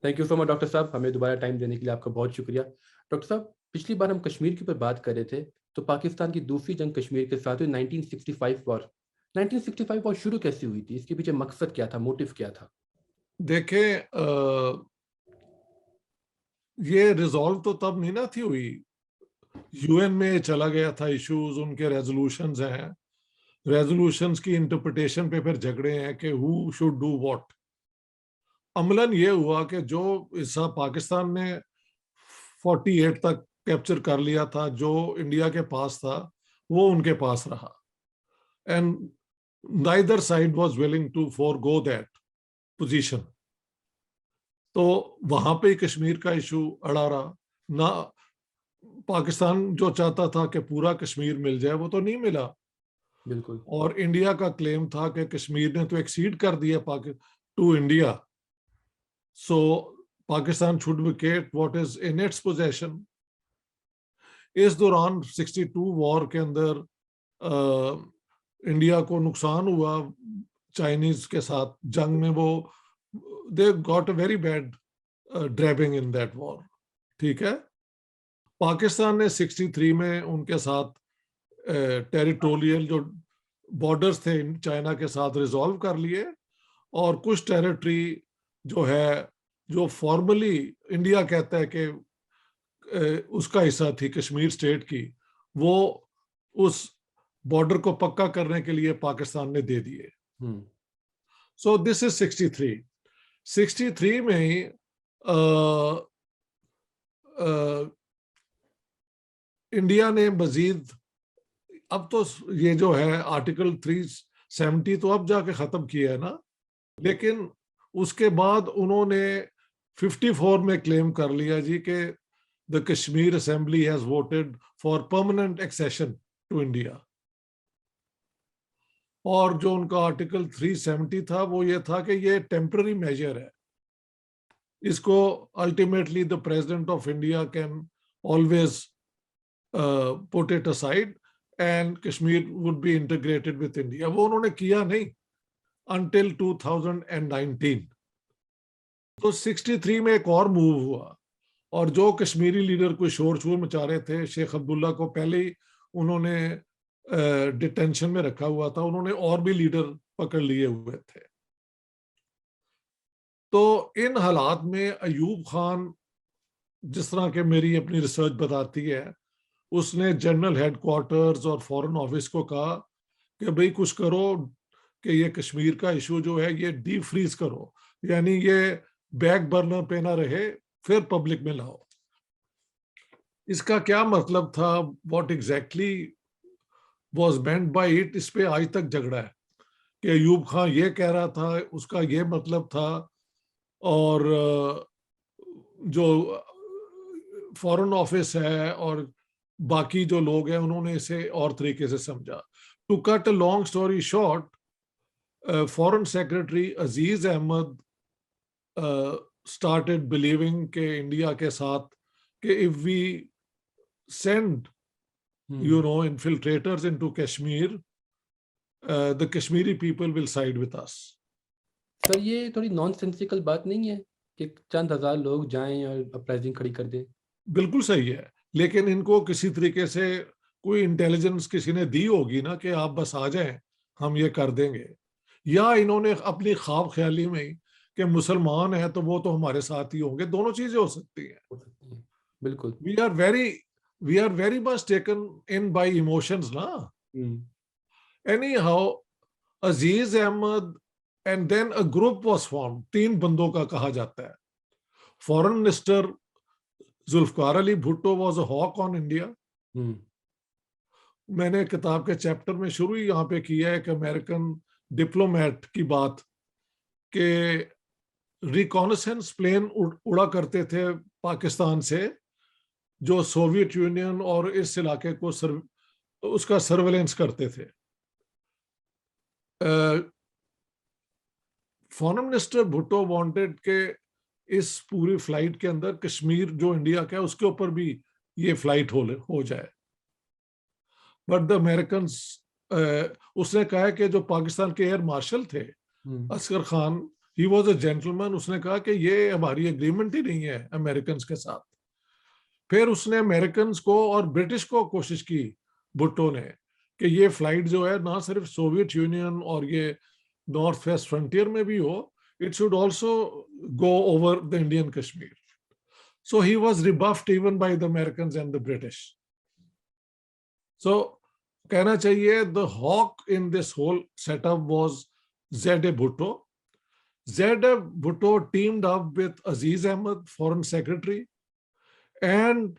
Thank you so much doctor साहब, हमें दोबारा टाइम देने के लिए आपका बहुत शुक्रिया। डॉक्टर साहब, पिछली बार हम कश्मीर के ऊपर बात कर रहे थे, तो पाकिस्तान की दूसरी जंग कश्मीर के साथ हुई 1965 वॉर। 1965 वॉर शुरू कैसे हुई थी? इसके पीछे मकसद क्या था, मोटिव क्या था? देखें, ये रिजॉल्व तो तब नहीं ना थी हुई। यूएन में चला गया था इश्यूज, उनके रेजोल्यूशंस हैं, रेजोल्यूशंस की इंटरप्रिटेशन पे फिर झगड़े हैं कि who should do what. Amlan ये हुआ कि जो हिस्सा पाकिस्तान ने 48 तक कैप्चर कर लिया था, जो इंडिया के पास था, वो उनके पास रहा। And neither side was willing to forgo that position. तो वहां पे ही कश्मीर का इशू अड़ा रहा ना। पाकिस्तान जो चाहता था कि पूरा कश्मीर मिल जाए, वो तो नहीं मिला। बिल्कुल। और इंडिया का क्लेम था कि कश्मीर ने तो एक्सीड कर दिया to India, so Pakistan should vacate what is in its possession. इस दौरान 62 वॉर के अंदर इंडिया को नुकसान हुआ चाइनीज के साथ जंग में। वो they got a very bad drubbing in that war. ठीक है, पाकिस्तान ने 63 में उनके साथ टेरिटोरियल जो बॉर्डर्स थे चाइना के साथ रिजॉल्व कर लिए, और कुछ टेरिटरी जो है, जो फॉर्मली इंडिया कहता है कि उसका हिस्सा थी कश्मीर स्टेट की, वो उस बॉर्डर को पक्का करने के लिए पाकिस्तान ने दे दिए। सो दिस इज 63। 63 में ही इंडिया ने मजीद, अब तो ये जो है आर्टिकल 370 तो अब जाके खत्म किया है ना, लेकिन उसके बाद उन्होंने 54 में क्लेम कर लिया जी कि the Kashmir assembly has voted for permanent accession to India. और जो उनका आर्टिकल 370 था वो ये था कि ये टेम्पररी मेजर है, इसको ultimately the president of India can always put it aside and Kashmir would be integrated with India. वो उन्होंने किया नहीं until 2019। तो 63 में एक और मूव हुआ, और जो कश्मीरी लीडर कोई शोर शोर मचा रहे थे, शेख अब्दुल्ला को पहले ही उन्होंने डिटेंशन में रखा हुआ था, उन्होंने और भी लीडर पकड़ लिए हुए थे। तो इन हालात में अयूब खान, जिस तरह के मेरी अपनी रिसर्च बताती है, उसने जनरल हेडक्वार्टर्स और फॉरेन ऑफिस को कहा कि भाई कुछ करो कि ये कश्मीर का इशू जो है ये डीप फ्रीज करो, यानी ये बैक बर्नर पे ना रहे, फिर पब्लिक में लाओ। इसका क्या मतलब था, what exactly was meant by it, इस पे आज तक झगड़ा है कि अयूब खान ये कह रहा था, उसका ये मतलब था, और जो फॉरेन ऑफिस है और बाकी जो लोग हैं उन्होंने इसे और तरीके से समझा। To cut a long story short, foreign secretary Aziz Ahmed started believing के इंडिया के साथ कि if we send infiltrators into Kashmir, the Kashmiri people will side with us. Sir, ये थोड़ी नॉनसेंसिकल बात नहीं है कि चंद हजार लोग जाएं और अपराइजिंग खड़ी कर दें? बिल्कुल सही है, लेकिन इनको किसी तरीके से कोई इंटेलिजेंस किसी ने दी होगी ना कि आप बस आ जाएं, हम ये कर देंगे। या इन्होंने अपनी ख्वाब ख्याली में कि मुसलमान है तो वो तो हमारे साथ ही होंगे, दोनों चीजें हो सकती हैं। हो सकती है, बिल्कुल। We are very much taken in by emotions ना। Anyhow, Aziz Ahmed and then a group was form, 3 बंदों का कहा जाता है। Foreign minister Zulfikar Ali Bhutto was a hawk on India. मैंने किताब के चैप्टर में शुरू ही यहाँ पे किया है कि अमेरिकन डिप्लोमेट की बात के रिकॉनेसेंस प्लेन उड़ा करते थे पाकिस्तान से, जो सोवियत यूनियन और इस इलाके को उसका सर्वेलेंस करते थे। फॉरेन मिनिस्टर भुट्टो वांटेड के इस पूरी फ्लाइट के अंदर कश्मीर जो इंडिया का है उसके ऊपर भी ये फ्लाइट हो जाए, बट द अमेरिकन, उसने कहा कि जो पाकिस्तान के एयर मार्शल थे Asghar Khan, he was a gentleman. उसने कहा कि ये हमारी एग्रीमेंट ही नहीं है अमेरिकन के साथ। फिर उसने अमेरिकन को और ब्रिटिश को कोशिश की, भुट्टो ने, कि ये फ्लाइट जो है ना सिर्फ सोवियत यूनियन और ये नॉर्थ वेस्ट फ्रंटियर में भी हो, it should also go over the Indian Kashmir. So he was rebuffed even by the Americans and the British. So कहना चाहिए the hawk in this whole setup was Z.A. Bhutto. Z.A. Bhutto teamed up with Aziz Ahmed, Foreign Secretary, and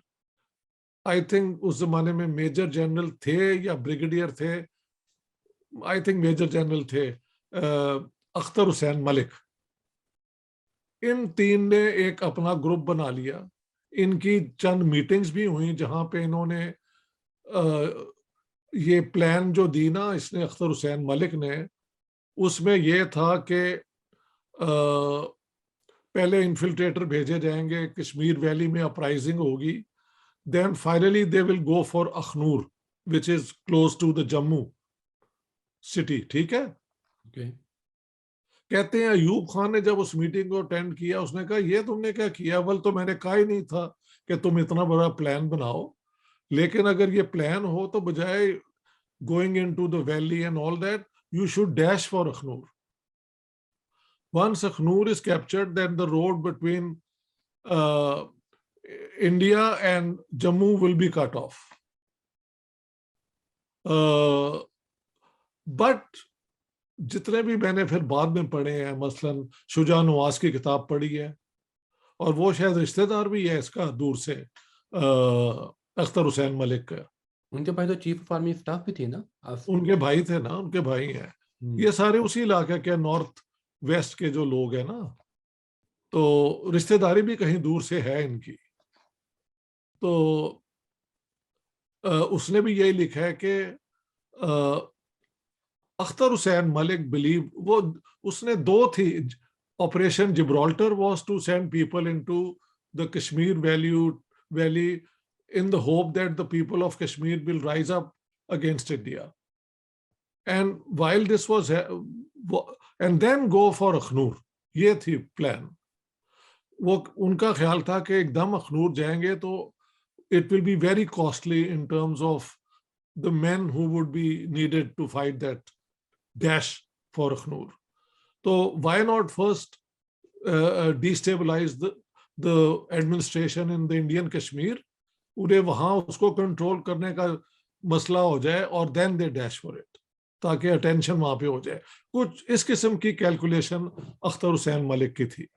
I think उस जमाने में major general थे या brigadier थे, I think major general थे, अख्तर हुसैन मलिक। इन तीन ने एक अपना ग्रुप बना लिया। इनकी चंद मीटिंग्स भी हुई जहां पे इन्होंने ये प्लान जो दी ना इसने अख्तर हुसैन मलिक ने, उसमें ये था कि पहले इन्फिल्ट्रेटर भेजे जाएंगे, कश्मीर वैली में अपराइजिंग होगी, then finally they will go for Akhnoor which is close to the Jammu city. ठीक है। Okay. कहते हैं अयूब खान ने जब उस मीटिंग को अटेंड किया, उसने कहा ये तुमने क्या किया? अव्वल तो मैंने कहा ही नहीं था कि तुम इतना बड़ा प्लान बनाओ, लेकिन अगर ये प्लान हो तो बजाय going into the valley and all that, you should dash for Akhnoor. Once Akhnur is captured, then the road between India and Jammu will be cut off. But जितने भी मैंने फिर बाद में पढ़े हैं, मसलन शुजा नवाज की किताब पढ़ी है, और वो शायद रिश्तेदार भी है इसका दूर से, अख्तर हुसैन मलिक का। उनके पास तो चीफ ऑफ आर्मी स्टाफ भी थे ना, उनके भाई थे ना, उनके भाई हैं। ये सारे उसी इलाके के नॉर्थ वेस्ट के जो लोग हैं ना, तो रिश्तेदारी भी कहीं दूर से है इनकी। तो उसने भी यही लिखा है कि अख्तर हुसैन मलिक बिलीव, वो उसने दो थी, operation Gibraltar was to send people into the Kashmir valley in the hope that the people of Kashmir will rise up against India, and while this was and then go for Akhnur, ये थी plan. वो उनका ख्याल था कि एकदम अखनूर जाएंगे तो it will be very costly in terms of the men who would be needed to fight that dash for Akhnur. So why not first destabilize the administration in the Indian Kashmir, उन्हें वहां उसको control करने का मसला हो जाए, और then they dash for it, ताकि अटेंशन वहां पे हो जाए। कुछ इस किस्म की कैलकुलेशन अख्तर हुसैन मलिक की थी।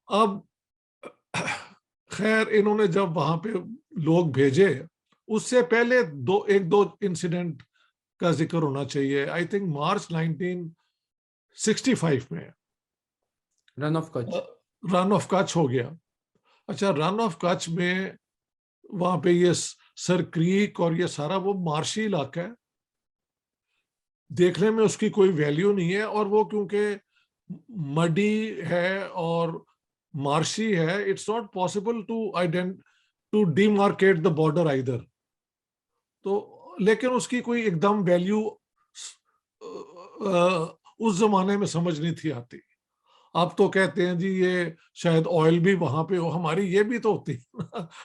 अब खैर इन्होंने जब वहां पे लोग भेजे, उससे पहले एक दो इंसिडेंट का जिक्र होना चाहिए। आई थिंक मार्च 1965 में रन ऑफ कच्छ हो गया। अच्छा, रन ऑफ कच्छ में वहां पे ये सर क्रीक और ये सारा वो मार्शी इलाका है, देखने में उसकी कोई वैल्यू नहीं है, और वो क्योंकि मडी है और मार्शी है, it's not possible to demarcate the border either. तो लेकिन उसकी कोई एकदम वैल्यू उस जमाने में समझ नहीं थी आती। अब तो कहते हैं जी ये शायद ऑयल भी वहां पे हो, हमारी ये भी तो होती है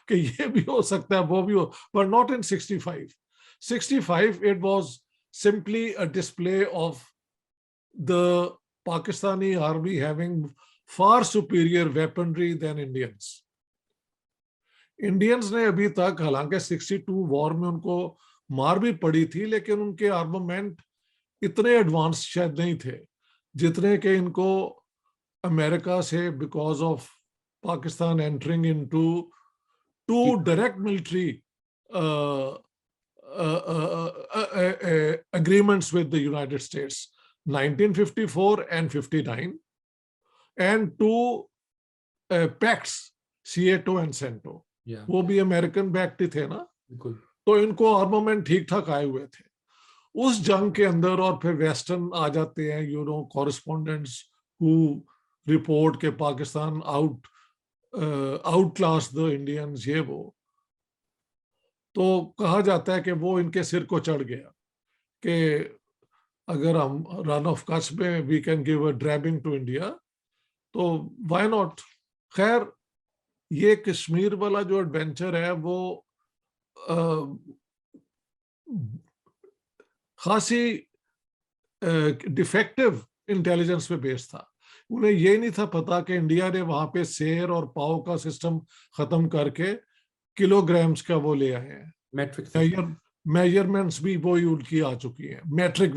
कि ये भी हो सकता है, वो भी हो, but not in 65 it was simply a display of the Pakistani army having far superior weaponry than Indians ने अभी तक, हालांकि 62 वॉर में उनको मार भी पड़ी थी, लेकिन उनके आर्मामेंट इतने एडवांस शायद नहीं थे जितने के इनको अमेरिका से, because of Pakistan entering into two direct military agreements with the United States, 1954 and 59, and two pacts, CATO and CENTO, वो भी अमेरिकन पैक्ट ही थे ना, तो इनको आर्मामेंट ठीक ठाक आए हुए थे उस जंग के अंदर। और फिर वेस्टर्न आ जाते हैं, कॉरेस्पोंडेंट्स हु रिपोर्ट के Pakistan out class the Indians, ये वो। तो कहा जाता है कि वो इनके सिर को चढ़ गया कि अगर हम रन ऑफ कच्छ में we can give a drubbing to India, तो व्हाई नॉट। खैर, ये कश्मीर वाला जो एडवेंचर है वो खासी डिफेक्टिव इंटेलिजेंस पे बेस्ड था। उन्हें ये नहीं था पता कि इंडिया ने वहां पे सेर और पाव का सिस्टम खत्म करके किलोग्राम्स का वो ले आए हैं। मैट्रिक मेजरमेंट्स भी वो उनकी आ चुकी हैं, मैट्रिक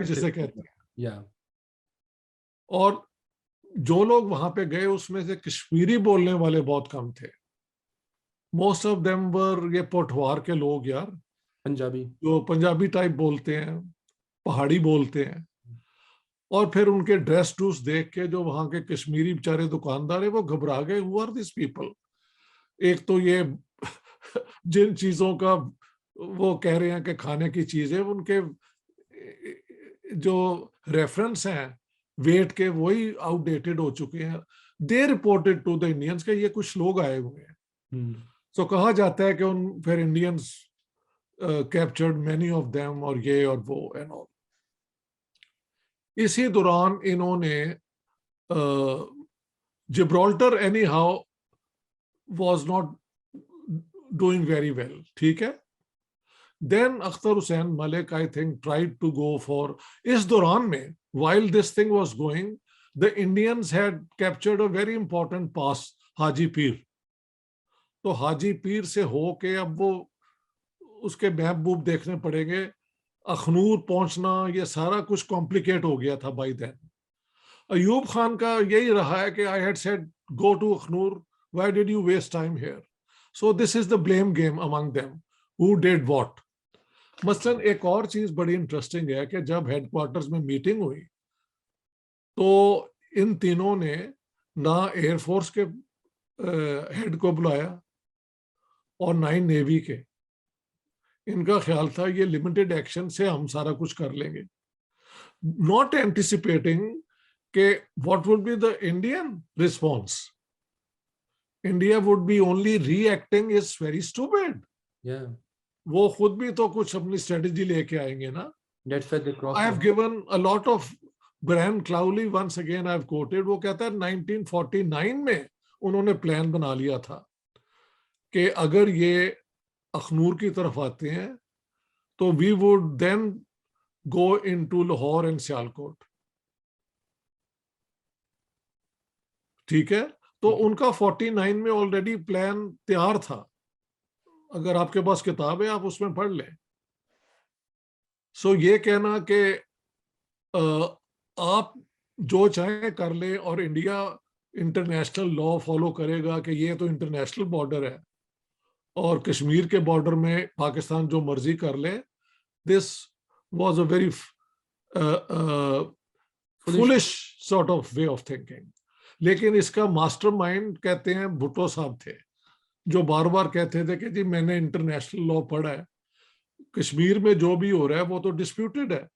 जिसे कहते हैं। या और जो लोग वहां पे गए उसमें से कश्मीरी बोलने वाले बहुत कम थे। मोस्ट ऑफ देम वर ये पोठवार के लोग यार, पंजाबी। जो पंजाबी टाइप बोलते हैं, पहाड़ी बोलते हैं। और फिर उनके ड्रेस डूस देख के जो वहां के कश्मीरी बेचारे दुकानदार है वो घबरा गए, हु आर दिस पीपल। एक तो ये जिन चीजों का वो कह रहे हैं कि खाने की चीजें, उनके जो रेफरेंस हैं वेट के वही आउटडेटेड हो चुके हैं। They reported to the Indians के ये कुछ लोग आए हुए हैं। तो कहा जाता है कि उन फिर Indians captured many of them और ये और वो एंड ऑल। इसी दौरान इन्होंने Gibraltar anyhow was not doing very well, ठीक है। Then Akhtar Hussain Malik I think tried to go for, इस दौरान में while this thing was going, the Indians had captured a very important pass, Haji Pir. तो हाजी पीर से हो के अब वो उसके मैप बूप देखने पड़ेंगे, अखनूर पहुंचना, ये सारा कुछ कॉम्प्लिकेट हो गया था बाई देन। अयूब खान का यही रहा है कि I had said go to Akhnoor, why did you waste time here. So this is the blame game among them, who did what. मसलन एक और चीज बड़ी इंटरेस्टिंग है कि जब हेडक्वार्टर्स में मीटिंग हुई तो इन तीनों ने ना एयरफोर्स के हेड को बुलाया और ना ही नेवी के। इनका ख्याल था ये लिमिटेड एक्शन से हम सारा कुछ कर लेंगे, नॉट एंटिसिपेटिंग के what would be the Indian response. India would be only reacting is very stupid. वो खुद भी तो कुछ अपनी स्ट्रेटेजी लेके आएंगे ना। I have given a lot of Brian Cloughley, once again I have quoted, वो कहता है 1949 में उन्होंने प्लान बना लिया था कि अगर ये अखनूर की तरफ आते हैं तो we would then go into Lahore and Sialkot, ठीक है। तो उनका 49 में ऑलरेडी प्लान तैयार था। अगर आपके पास किताब है आप उसमें पढ़ लें। सो ये कहना कि आप जो चाहें कर ले और इंडिया इंटरनेशनल लॉ फॉलो करेगा कि ये तो इंटरनेशनल बॉर्डर है और कश्मीर के बॉर्डर में पाकिस्तान जो मर्जी कर ले, this was a very foolish sort of way of thinking. लेकिन इसका मास्टरमाइंड कहते हैं भुट्टो साहब थे, जो बार बार कहते थे कि जी मैंने इंटरनेशनल लॉ पढ़ा है, कश्मीर में जो भी हो रहा है वो तो डिस्प्यूटेड है,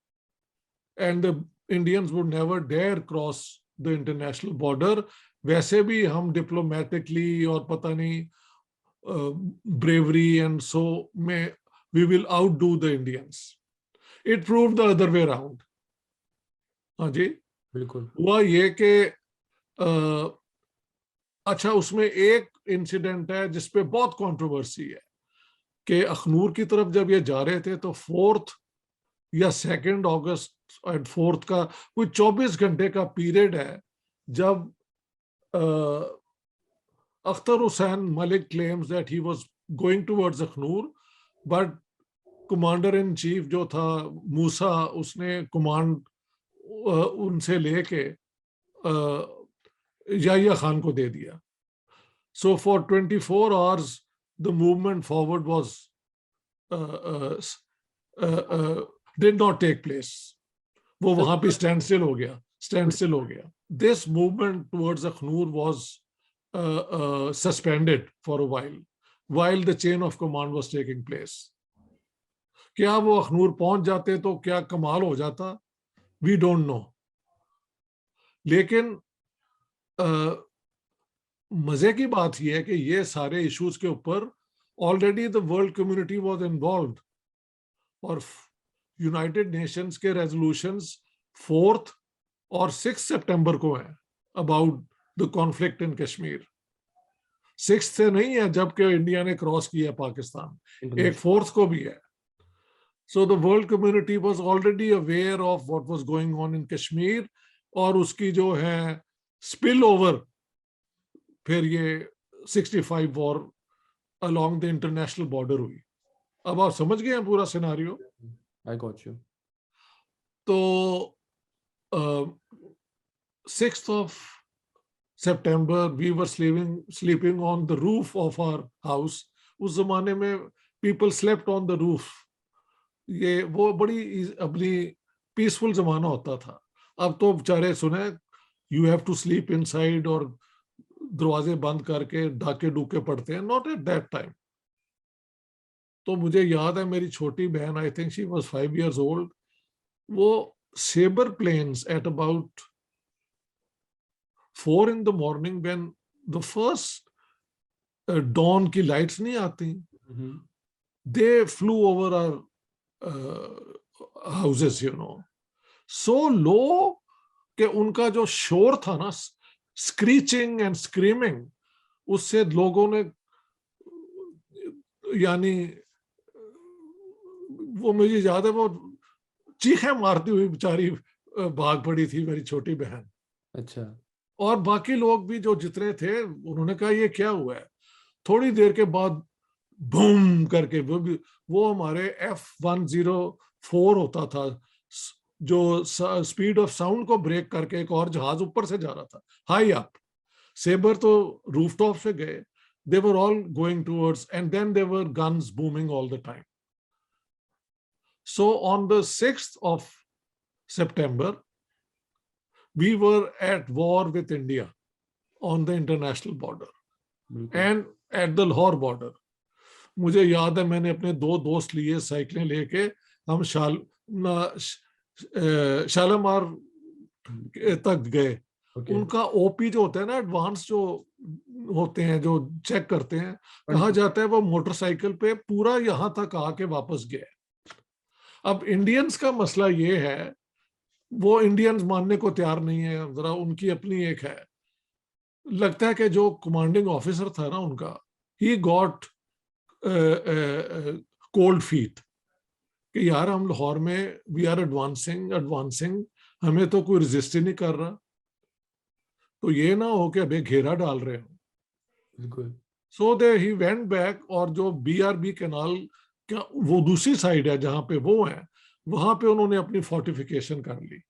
and the Indians would never dare cross the international border. वैसे भी हम डिप्लोमेटिकली और पता नहीं ब्रेवरी एंड सो में we will outdo the Indians. It proved the other way around. हाँ जी, बिल्कुल। हुआ ये कि अच्छा, उसमें एक इंसिडेंट है जिसपे बहुत कंट्रोवर्सी है कि अखनूर की तरफ जब ये जा रहे थे तो 4 या 2 अगस्त एंड 4 का कोई 24 घंटे का पीरियड है जब Akhtar Hussain Malik claims that he was going towards Akhnoor, but commander in chief जो था मूसा, उसने कमांड उनसे लेके याहिया खान को दे दिया। So for 24 hours the movement forward was did not take place. वो वहां पे स्टैंड स्टिल हो गया। This movement towards Akhnoor was suspended for a while the chain of command was taking place. क्या वो अखनूर पहुंच जाते तो क्या कमाल हो जाता, we don't know. लेकिन मजे की बात यह है कि ये सारे इश्यूज के ऊपर already the world community was involved, और यूनाइटेड नेशंस के रेजोल्यूशंस 4 और 6 सितंबर को हैं about the conflict in Kashmir. 6 से नहीं है जबकि इंडिया ने क्रॉस किया पाकिस्तान, एक 4 को भी है। So the world community was already aware of what was going on in Kashmir, और उसकी जो है spill over फिर ये 65 war along the international border हुई। अब आप समझ गए हैं पूरा सिनारियो? I got you. तो 6th of September we were sleeping on the roof of our house. उस जमाने में people slept on the roof. ये वो बड़ी अपनी पीसफुल जमाना होता था। अब तो बेचारे सुने you have to sleep inside और दरवाजे बंद करके डाके डूके पड़ते हैं। Not at that time. तो मुझे याद है मेरी छोटी बहन, I think she was 5 years old, वो sabre planes at about 4 in the morning when the first dawn की लाइट्स नहीं आती, they flew over our houses, you know, so low कि उनका जो शोर था ना, स्क्रीचिंग एंड स्क्रीमिंग, उससे लोगों ने यानी वो मुझे याद है वो चीखें मारती हुई बेचारी भाग पड़ी थी मेरी छोटी बहन। अच्छा। और बाकी लोग भी जो जितने थे उन्होंने कहा ये क्या हुआ है। थोड़ी देर के बाद बूम करके वो हमारे F-104 होता था जो स्पीड ऑफ साउंड को ब्रेक करके एक और जहाज ऊपर से जा रहा था हाई अप। सेबर तो रूफटॉप से गए, they were all going towards, and then there were guns booming all the time. So on the 6th of September we were at war with India on the international border and at the Lahore border. मुझे याद है मैंने अपने 2 दोस्त लिए साइकिलें लेके हम शालामार तक गए। उनका ओपी जो होता है ना, एडवांस जो होते हैं जो चेक करते हैं, कहा जाता है वो मोटरसाइकिल पे पूरा यहां तक आके वापस गया। अब इंडियंस का मसला ये है, वो इंडियंस मानने को तैयार नहीं है, जरा उनकी अपनी एक है। लगता है कि जो कमांडिंग ऑफिसर था ना उनका, ही गॉट कोल्ड फीट कि यार हम लाहौर में वी आर एडवांसिंग, हमें तो कोई रेजिस्ट ही नहीं कर रहा, तो ये ना हो कि अबे घेरा डाल रहे हो। बिल्कुल। सो दे ही वेंट बैक, और जो BRB कैनाल का वो दूसरी साइड है जहां पे वो है, वहां पे उन्होंने अपनी फोर्टिफिकेशन कर ली,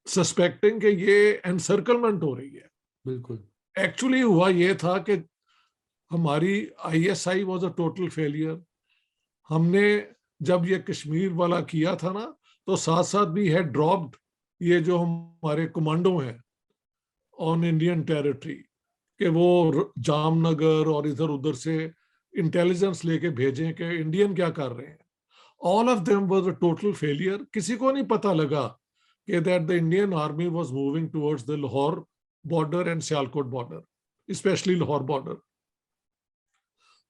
सस्पेक्टिंग कि ये एनसर्कलमेंट हो रही है। बिल्कुल। एक्चुअली हुआ ये था कि हमारी ISI was a total failure. हमने जब ये कश्मीर वाला किया था ना, तो साथ साथ भी है ड्रॉप्ड ये जो हमारे कमांडो हैं ऑन इंडियन टेरिटरी, कि वो जामनगर और इधर उधर से इंटेलिजेंस लेके भेजें कि इंडियन क्या कर रहे हैं। All of them was a total failure. किसी को नहीं पता लगा कि that the Indian army was moving towards the Lahore border and Sialkot border, specially Lahore border.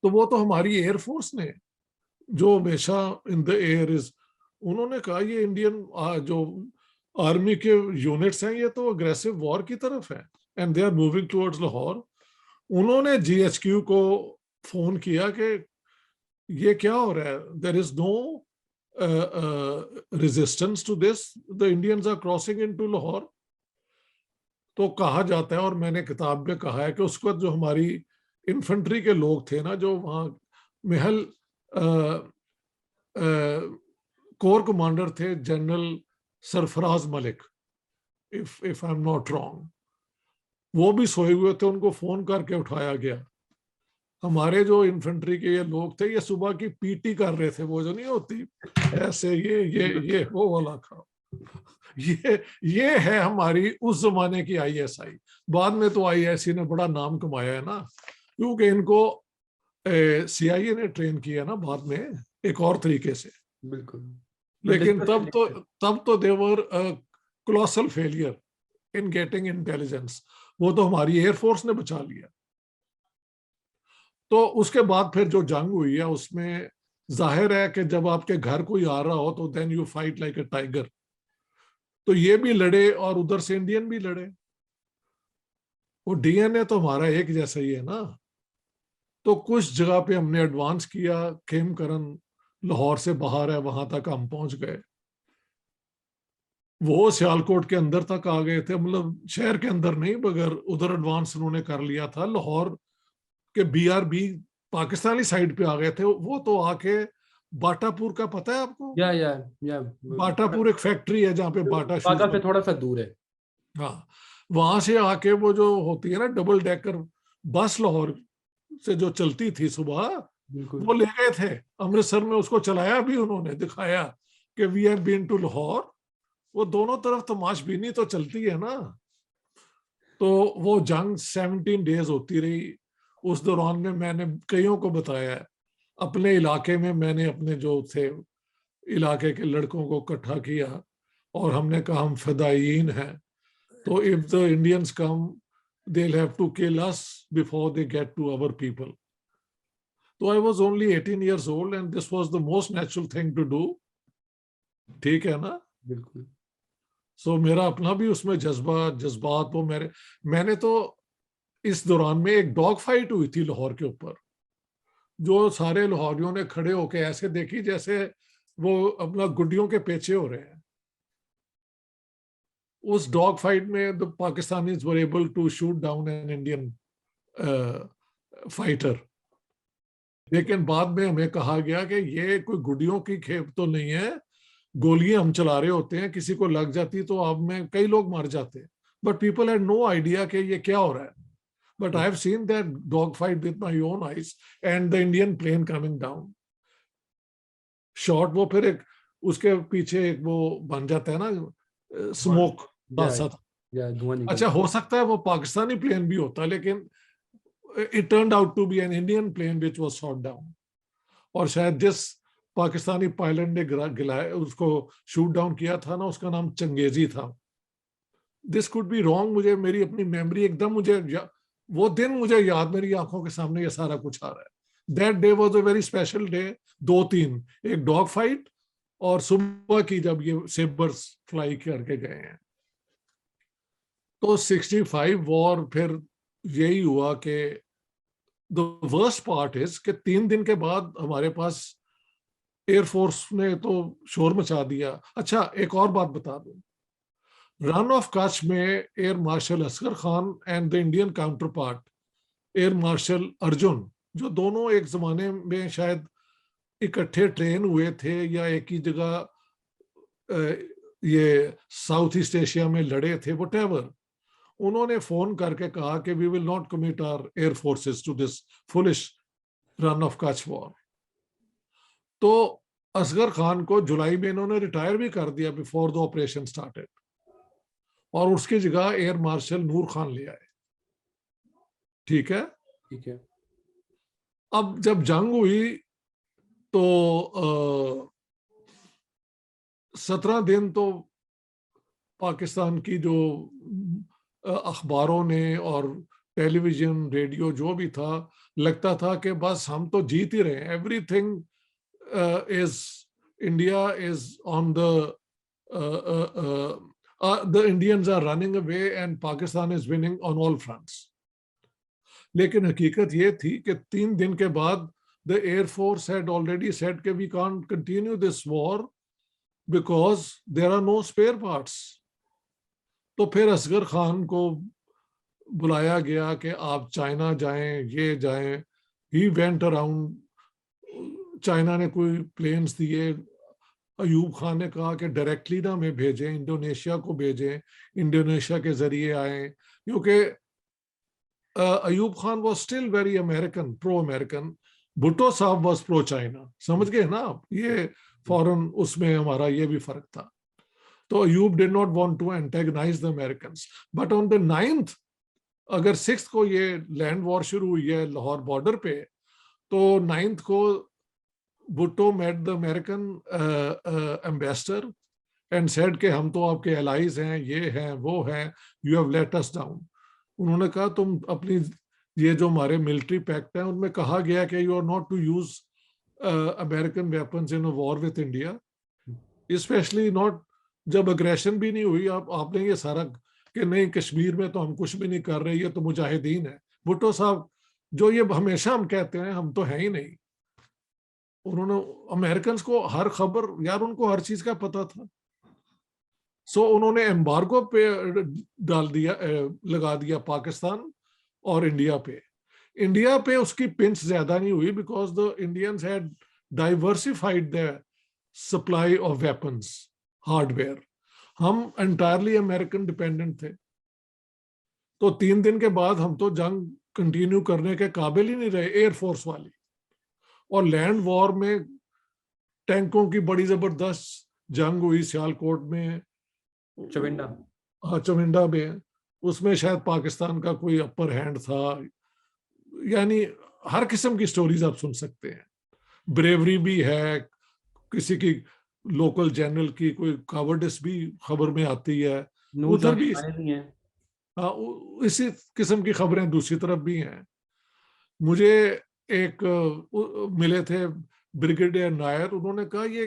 तो वो तो हमारी एयरफोर्स ने जो हमेशा इन द एयर इज, उन्होंने कहा ये इंडियन जो आर्मी के यूनिट्स हैं ये तो अग्रेसिव वॉर की तरफ है and they are moving towards Lahore. उन्होंने GHQ को फोन किया कि ये क्या हो रहा है, there is no resistance to this, the Indians are crossing into Lahore. तो कहा जाता है, और मैंने किताब में कहा है, कि उसके बाद जो हमारी इन्फेंट्री के लोग थे ना, जो वहाँ महल कोर कमांडर थे general Sarfaraz Malik, if I am not wrong, वो भी सोए हुए थे, उनको फोन करके उठाया गया। हमारे जो इन्फेंट्री के ये लोग थे, ये सुबह की PT कर रहे थे, वो जो नहीं होती ऐसे, ये वो वाला था। ये है हमारी उस जमाने की ISI। बाद में तो ISI ने बड़ा नाम कमाया है ना, क्योंकि इनको CIA ने ट्रेन किया ना बाद में एक और तरीके से। बिल्कुल। लेकिन तब तो they were colossal failure in getting intelligence. वो तो हमारी एयरफोर्स ने बचा लिया। तो उसके बाद फिर जो जंग हुई है उसमें जाहिर है कि जब आपके घर कोई आ रहा हो तो then you fight like a tiger. तो ये भी लड़े और उधर से इंडियन भी लड़े। वो डीएनए तो हमारा एक जैसा ही है ना। तो कुछ जगह पे हमने एडवांस किया, खेमकरन लाहौर से बाहर है, वहां तक हम पहुंच गए। वो सियालकोट के अंदर तक आ गए थे, मतलब शहर के अंदर नहीं, मगर उधर एडवांस उन्होंने कर लिया था। लाहौर के बीआरबी पाकिस्तानी साइड पे आ गए थे। वो तो आके बाटापुर का पता है आपको? या बाटापुर एक फैक्ट्री है जहाँ पे बाटा शूज बागा से बन। थोड़ा सा दूर है। हाँ, वहां से आके वो जो होती है ना डबल डेकर बस, लाहौर से जो चलती थी सुबह, बिल्कुल। वो ले गए थे अमृतसर में। उसको चलाया भी उन्होंने, दिखाया कि we have been to Lahore. वो दोनों तरफ तमाशबीनी तो चलती है ना। तो वो जंग 17 डेज होती रही। उस दौरान में मैंने कईयों को बताया, अपने इलाके में मैंने अपने जो थे इलाके के लड़कों को इकट्ठा किया और हमने कहा हम फिदायीन हैं, तो if the Indians come they'll have to kill us before they get to our people. So I was only 18 years old and this was the most natural thing to do. ठीक है ना? बिल्कुल। सो मेरा अपना भी उसमें जज्बात वो मैंने तो इस दौरान में एक डॉग फाइट हुई थी लाहौर के ऊपर, जो सारे लाहौरियों ने खड़े होके ऐसे देखी जैसे वो अपना गुड्डियों के पेचे हो रहे हैं। उस डॉग फाइट में the Pakistanis were able to shoot down an Indian fighter. लेकिन बाद में हमें कहा गया कि ये कोई गुडियों की खेप तो नहीं है, गोलियां हम चला रहे होते हैं, किसी को लग जाती तो अब में कई लोग मर जाते। But people had no idea कि ये क्या हो रहा है। But I have seen that dog fight with my own eyes and the Indian plane coming down shot. वो फिर एक उसके पीछे एक वो बन जाता है ना स्मोक या सा। या धुआं अच्छा, निकलता हो सकता है वो पाकिस्तानी प्लेन भी होता, लेकिन it turned out to be an Indian plane which was shot down. और शायद जिस पाकिस्तानी पायलट ने गिलाया उसको शूट डाउन किया था ना, उसका नाम चंगेजी था। दिस कुड बी रॉन्ग, मुझे मेरी अपनी मेमोरी एकदम वो दिन मुझे याद, मेरी आंखों के सामने ये सारा कुछ आ रहा है। That day was a very special day. दो तीन, एक डॉग फाइट और सुबह की जब ये सेबर्स फ्लाई करके गए हैं। तो 65 वॉर फिर यही हुआ कि द वर्स्ट पार्ट इज कि 3 दिन के बाद हमारे पास एयरफोर्स ने तो शोर मचा दिया। अच्छा, एक और बात बता दूं, रन ऑफ कच्छ में air marshal Asghar Khan and the Indian counterpart air marshal Arjun, जो दोनों एक जमाने में शायद इकट्ठे ट्रेन हुए थे या एक ही जगह ये साउथ ईस्ट एशिया में लड़े थे, वटेवर, उन्होंने फोन करके कहा कि we will not commit our air forces to this foolish run of Kutch war. तो असगर खान को जुलाई में इन्होंने रिटायर भी कर दिया बिफोर द ऑपरेशन स्टार्टेड, और उसकी जगह एयर मार्शल नूर खान ले आए। ठीक है। ठीक है। अब जब जंग हुई तो 17 दिन तो पाकिस्तान की जो अखबारों ने और टेलीविजन रेडियो जो भी था, लगता था कि बस हम तो जीत ही रहे हैं, everything is India is on the Indians are running away and Pakistan is winning on all fronts. लेकिन हकीकत ये थी कि 3 दिन के बाद the air force had already said कि we can't continue this war because there are no spare parts. तो फिर असगर खान को बुलाया गया कि आप चाइना जाएं, ये जाएं। ही वेंट अराउंड, चाइना ने कोई प्लेन्स दिए, अयूब खान ने कहा कि डायरेक्टली ना हमें भेजें, इंडोनेशिया को भेजें, इंडोनेशिया के जरिए आए, क्योंकि Ayub Khan was still very American, pro American. Bhutto साहब वाज प्रो चाइना। समझ गए ना आप? ये फॉरेन उसमें हमारा ये भी फर्क था। तो Ayub did not want to antagonise the Americans. But on the 9th, अगर 6th को ये लैंड वॉर शुरू हुई है लाहौर बॉर्डर पे, तो 9th को Bhutto met the American ambassador and said कि हम तो आपके एलाइज हैं, ये हैं, वो हैं, you have let us down. उन्होंने कहा तुम अपनी ये जो हमारे मिलिट्री पैक्ट है उनमें कहा गया कि you are not to use American weapons in a war with India, specially not जब अग्रेशन भी नहीं हुई। आपने ये सारा कि नहीं कश्मीर में तो हम कुछ भी नहीं कर रहे, ये तो मुजाहिदीन है। भुट्टो साहब जो ये हमेशा हम कहते हैं हम तो हैं ही नहीं, उन्होंने अमेरिकन को हर खबर यार, उनको हर चीज का पता था। सो उन्होंने एम्बार्गो पे डाल दिया, लगा दिया पाकिस्तान और इंडिया पे। इंडिया पे उसकी पिंच ज्यादा नहीं हुई because the Indians had diversified the supply of weapons, hardware. हम एंटायरली अमेरिकन डिपेंडेंट थे। तो 3 दिन के बाद हम तो जंग कंटिन्यू करने के काबिल ही नहीं रहे, एयरफोर्स वाली। और लैंड वॉर में टैंकों की बड़ी जबरदस्त जंग हुई सियालकोट में, चविंडा। हाँ चमिंडा में। उसमें शायद पाकिस्तान का कोई अपर हैंड था। यानी हर किस्म की स्टोरीज आप सुन सकते हैं। ब्रेवरी भी है किसी की, लोकल जनरल की कोई कावर्डिस भी खबर में आती है। नूर उधर जहां भी खाने भी हैं। हाँ, इसी किस्म की खबरें दूसरी तरफ भी हैं। मुझे एक मिले थे ब्रिगेडियर नायर, उन्होंने कहा ये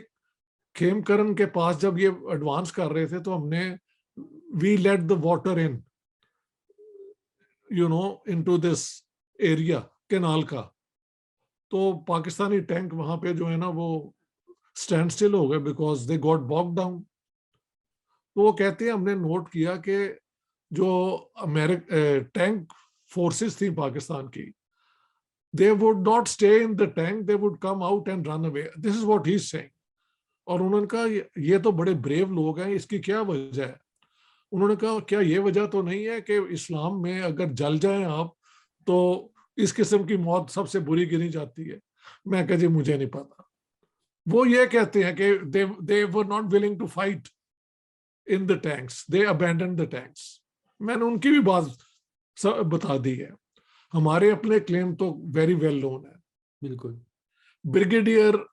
खेमकरन के पास जब ये एडवांस कर रहे थे तो हमने we let the water in, you know, into this area canal का। तो पाकिस्तानी टैंक वहां पे जो है ना वो स्टैंड स्टिल हो गए because they got bog down. तो वो कहते हैं हमने नोट किया कि जो टैंक फोर्सेस थी पाकिस्तान की, they would not stay in the tank, they would come out and run away. This is what he's saying. और उन्होंने कहा ये तो बड़े ब्रेव लोग हैं, इसकी क्या वजह है? उन्होंने कहा क्या ये वजह तो नहीं है कि इस्लाम में अगर जल जाएं आप तो इस किस्म की मौत सबसे बुरी गिनी जाती है? मैं कहा जी मुझे नहीं पता। वो ये कहते हैं कि they were not willing to fight in the tanks, they abandoned the tanks. मैंने उनकी भी बात बता दी है। हमारे अपने क्लेम तो वेरी वेल नोन है। बिल्कुल। ब्रिगेडियर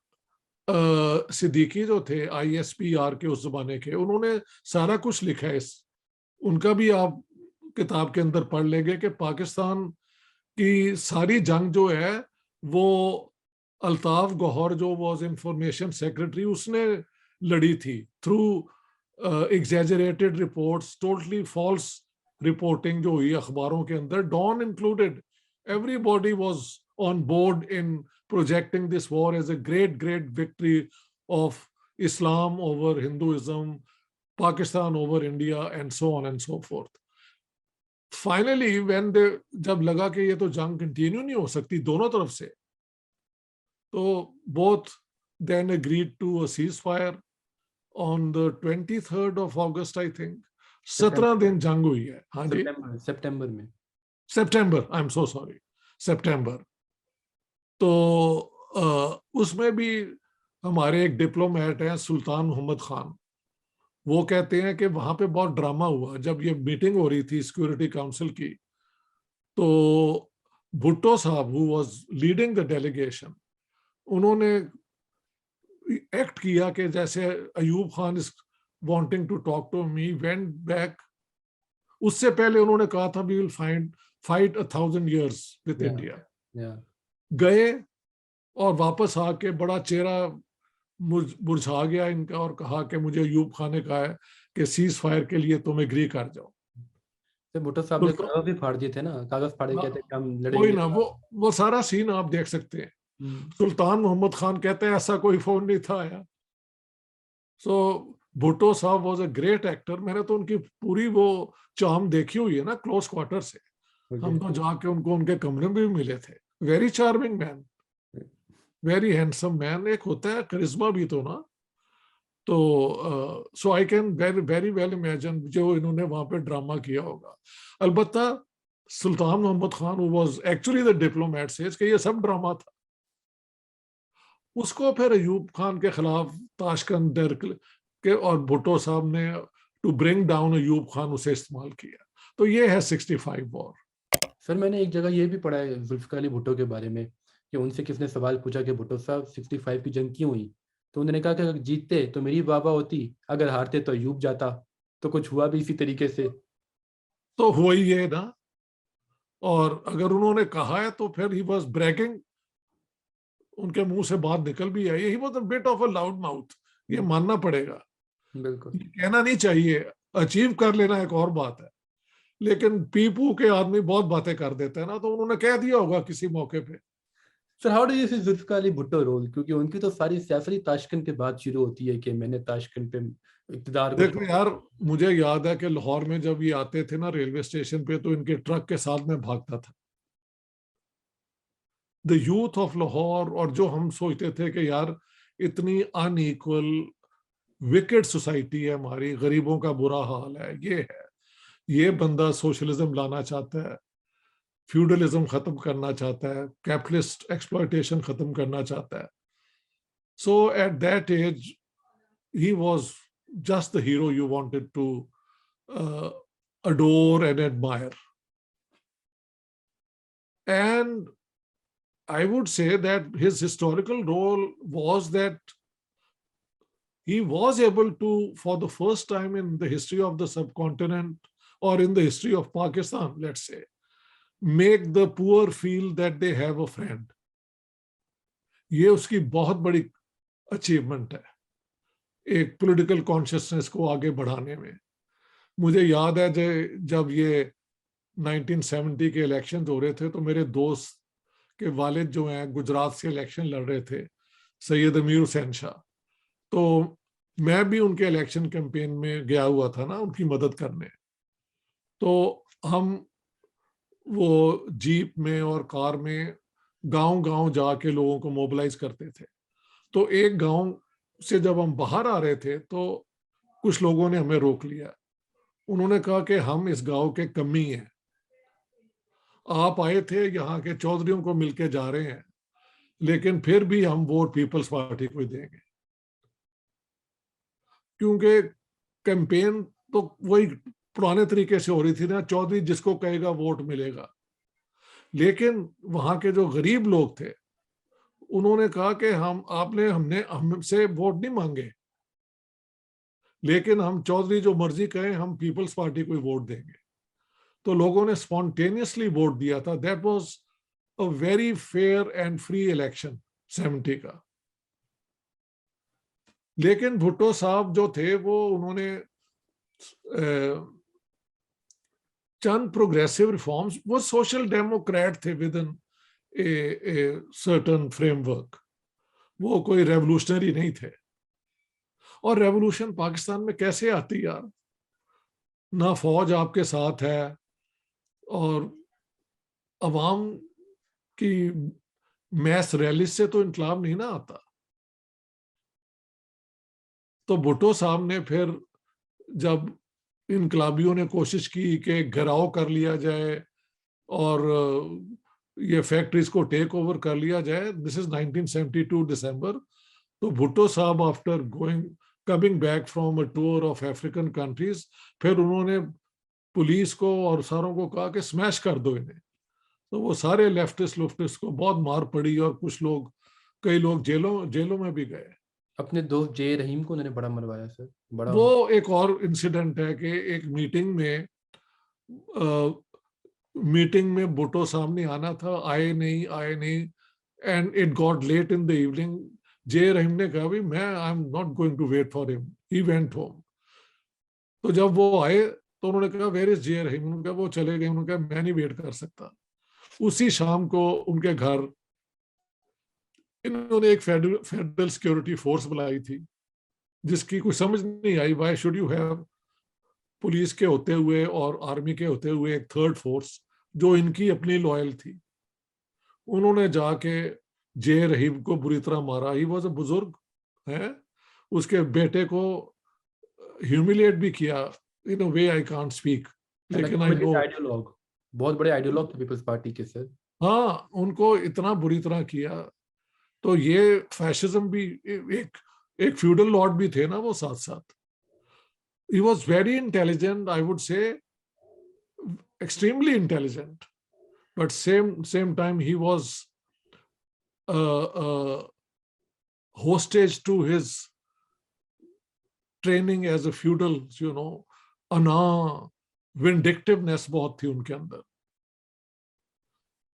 सिद्दीकी जो थे ISPR के उस जमाने के, उन्होंने सारा कुछ लिखा है। उनका भी आप किताब के अंदर पढ़ लेंगे कि पाकिस्तान की सारी जंग जो है वो अल्ताफ गौहर जो वाज इंफॉर्मेशन सेक्रेटरी, उसने लड़ी थी through exaggerated reports, totally false reporting जो हुई अखबारों के अंदर, Dawn included. Everybody was on board in projecting this war as a great victory of Islam over Hinduism, Pakistan over India, and so on and so forth. Finally, when जब लगा कि ये तो जंग कंटिन्यू नहीं हो सकती दोनों तरफ से, तो both then agreed to a ceasefire on the 23rd of August, I think. 17 दिन जंग हुई है। हाँ जी, सितंबर में। सितंबर, आई एम सो सॉरी, सितंबर। तो उसमें भी हमारे एक डिप्लोमेट हैं सुल्तान मोहम्मद खान, वो कहते हैं कि वहां पे बहुत ड्रामा हुआ जब ये मीटिंग हो रही थी सिक्योरिटी काउंसिल की। तो Bhutto sahab who was leading the delegation, उन्होंने एक्ट किया कि जैसे Ayub Khan is wanting to talk to me, went back. उससे पहले उन्होंने कहा था we will fight 1000 years with India. गए और वापस आके बड़ा चेहरा मुरझा गया इनका और कहा कि मुझे अयूब खान ने कहा है कि सीज फायर के लिए तुम एग्री कर जाओ। भुट्टो साहब ने कागज भी फाड़ दिए थे ना, कागज फाड़े कहते हैं कि हम कोई लड़ेंगे। ना, वो सारा सीन आप देख सकते हैं। सुल्तान मोहम्मद खान कहते हैं ऐसा कोई फोन नहीं था आया। सो भुट्टो साहब वाज अ ग्रेट एक्टर। मैंने तो उनकी पूरी वो चार्म देखी हुई है ना क्लोज क्वार्टर से। हम तो जाके उनको उनके कमरे में भी मिले थे। Very charming man, very handsome man. एक होता है करिश्मा भी तो ना। तो so I can very well imagine जो इन्होंने वहां पे ड्रामा किया होगा। अलबत्ता Sultan Mohammad Khan was actually the diplomat says कि ये सब ड्रामा था। उसको फिर अयूब खान के खिलाफ ताशकंद के और भुट्टो साहब ने to bring down Ayub Khan उसे इस्तेमाल किया। तो ये है 65 वॉर। सर मैंने एक जगह ये भी पढ़ा है जुल्फिकार अली भुट्टो के बारे में कि उनसे किसने सवाल पूछा कि भुट्टो साहब 65 की जंग क्यों हुई, तो उन्होंने कहा कि अगर जीतते तो मेरी बाबा होती, अगर हारते तो अयूब जाता। तो कुछ हुआ भी इसी तरीके से। तो हुआ ही है ना। और अगर उन्होंने कहा है तो फिर ही वाज ब्रेकिंग उनके मुंह से बात निकल भी आई, he was a bit of a loud mouth, ये मानना पड़ेगा। बिल्कुल। ये कहना नहीं चाहिए, अचीव कर लेना एक और बात है, लेकिन पीपू के आदमी बहुत बातें कर देते हैं ना, तो उन्होंने कह दिया होगा किसी मौके पे। Sir how do you see Zulfikar Ali Bhutto role, क्योंकि उनकी तो सारी सियासत ताशकंद के बाद शुरू होती है कि मैंने ताशकंद पे इक़्तिदार को देखो यार, मुझे याद है कि लाहौर में जब ये आते थे ना रेलवे स्टेशन पे, तो इनके ट्रक के साथ में भागता था। द यूथ ऑफ लाहौर, और जो हम सोचते थे कि यार इतनी अनइक्वल विकेट सोसाइटी है हमारी, गरीबों का बुरा हाल है, ये है, ये बंदा सोशलिज्म लाना चाहता है, फ्यूडलिज्म खत्म करना चाहता है, कैपिटलिस्ट एक्सप्लॉयटेशन खत्म करना चाहता है। So at that age he was just the hero you wanted to uh, adore and admire. And I would say that his historical role was that he was able to, for the first time in the history of the subcontinent or in the history of Pakistan, let's say, make the poor feel that they have a friend. ये उसकी बहुत बड़ी achievement है एक political consciousness को आगे बढ़ाने में। मुझे याद है जब ये 1970 के इलेक्शन हो रहे थे, तो मेरे दोस्त के वालिद जो हैं गुजरात से इलेक्शन लड़ रहे थे, सैयद अमीर हुसैन शाह, तो मैं भी उनके इलेक्शन कैंपेन में गया हुआ था ना उनकी मदद करने। तो हम वो जीप में और कार में गांव गांव जाके लोगों को मोबिलाइज करते थे। तो एक गांव से जब हम बाहर आ रहे थे, तो कुछ लोगों ने हमें रोक लिया। उन्होंने कहा कि हम इस गांव के कमी हैं, आप आए थे यहाँ के चौधरियों को मिलके जा रहे हैं, लेकिन फिर भी हम वोट पीपल्स पार्टी को ही देंगे, क्योंकि कैंपेन तो वही पुराने तरीके से हो रही थी ना, चौधरी जिसको कहेगा वोट मिलेगा। लेकिन वहां के जो गरीब लोग थे, उन्होंने कहा कि हमने हमसे वोट नहीं मांगे, लेकिन हम चौधरी जो मर्जी कहें, हम पीपल्स पार्टी को ही वोट देंगे। तो लोगों ने स्पॉन्टेनियसली वोट दिया था। That was a very fair and free election 70 का। लेकिन भुट्टो साहब जो थे, वो उन्होंने चंद प्रोग्रेसिव रिफॉर्म्स, वो सोशल डेमोक्रेट थे with in a certain framework, वो कोई रेवोल्यूशनरी नहीं थे। और रेवोल्यूशन पाकिस्तान में कैसे आती यार, ना फौज आपके साथ है और अवाम की मैस रैली से तो इनकलाब नहीं ना आता। तो भुट्टो साहब ने फिर जब इनकलाबियों ने कोशिश की कि घेराव कर लिया जाए और ये फैक्ट्रीज को टेक ओवर कर लिया जाए, दिस इज 1972 दिसंबर, तो भुट्टो साहब after coming back from a tour of African countries, फिर उन्होंने पुलिस को और सारों को कहा कि स्मैश कर दो इन्हें। तो वो सारे लेफ्टिस्ट लुफ्टिस्ट को बहुत मार पड़ी और कई लोग जेलों में भी गए। अपने दोस्त जे रहीम को उन्होंने बड़ा मरवाया सर, बड़ा। वो एक और इंसिडेंट है कि एक मीटिंग में भुट्टो सामने आना था, आए नहीं, and it got late in the evening. J Rahim ने कहा भी मैं I am not going to wait for him, he went home. तो जब वो आए तो उन्होंने कहा वेयर इज जे रहीम, उन्होंने कहा वो चले गए। उन्होंने कहा मैं नहीं वेट कर सकता। उसी शाम को उनके घर इन्होंने एक फेडरल सिक्योरिटी फोर्स बुलाई थी, जिसकी कुछ समझ नहीं आई, why should you have police के होते हुए और आर्मी के होते हुए एक थर्ड फोर्स जो इनकी अपनी लॉयल थी। उन्होंने जाके जे रहीम को बुरी तरह मारा। ही वॉज अ बुजुर्ग है, उसके बेटे को ह्यूमिलिएट भी किया इन अ वे आई कांट स्पीक, लेकिन आई नो। आइडियोलॉग, बहुत बड़े आइडियोलॉग थे पीपल्स पार्टी के सर। हाँ, उनको इतना बुरी तरह किया। तो ये फैशिज्म भी एक फ्यूडल लॉर्ड भी थे ना वो साथ साथ। He was very intelligent, I would say, extremely intelligent, but same time he was a hostage to his training as a feudal, अना विंडिक्टिवनेस बहुत थी उनके अंदर।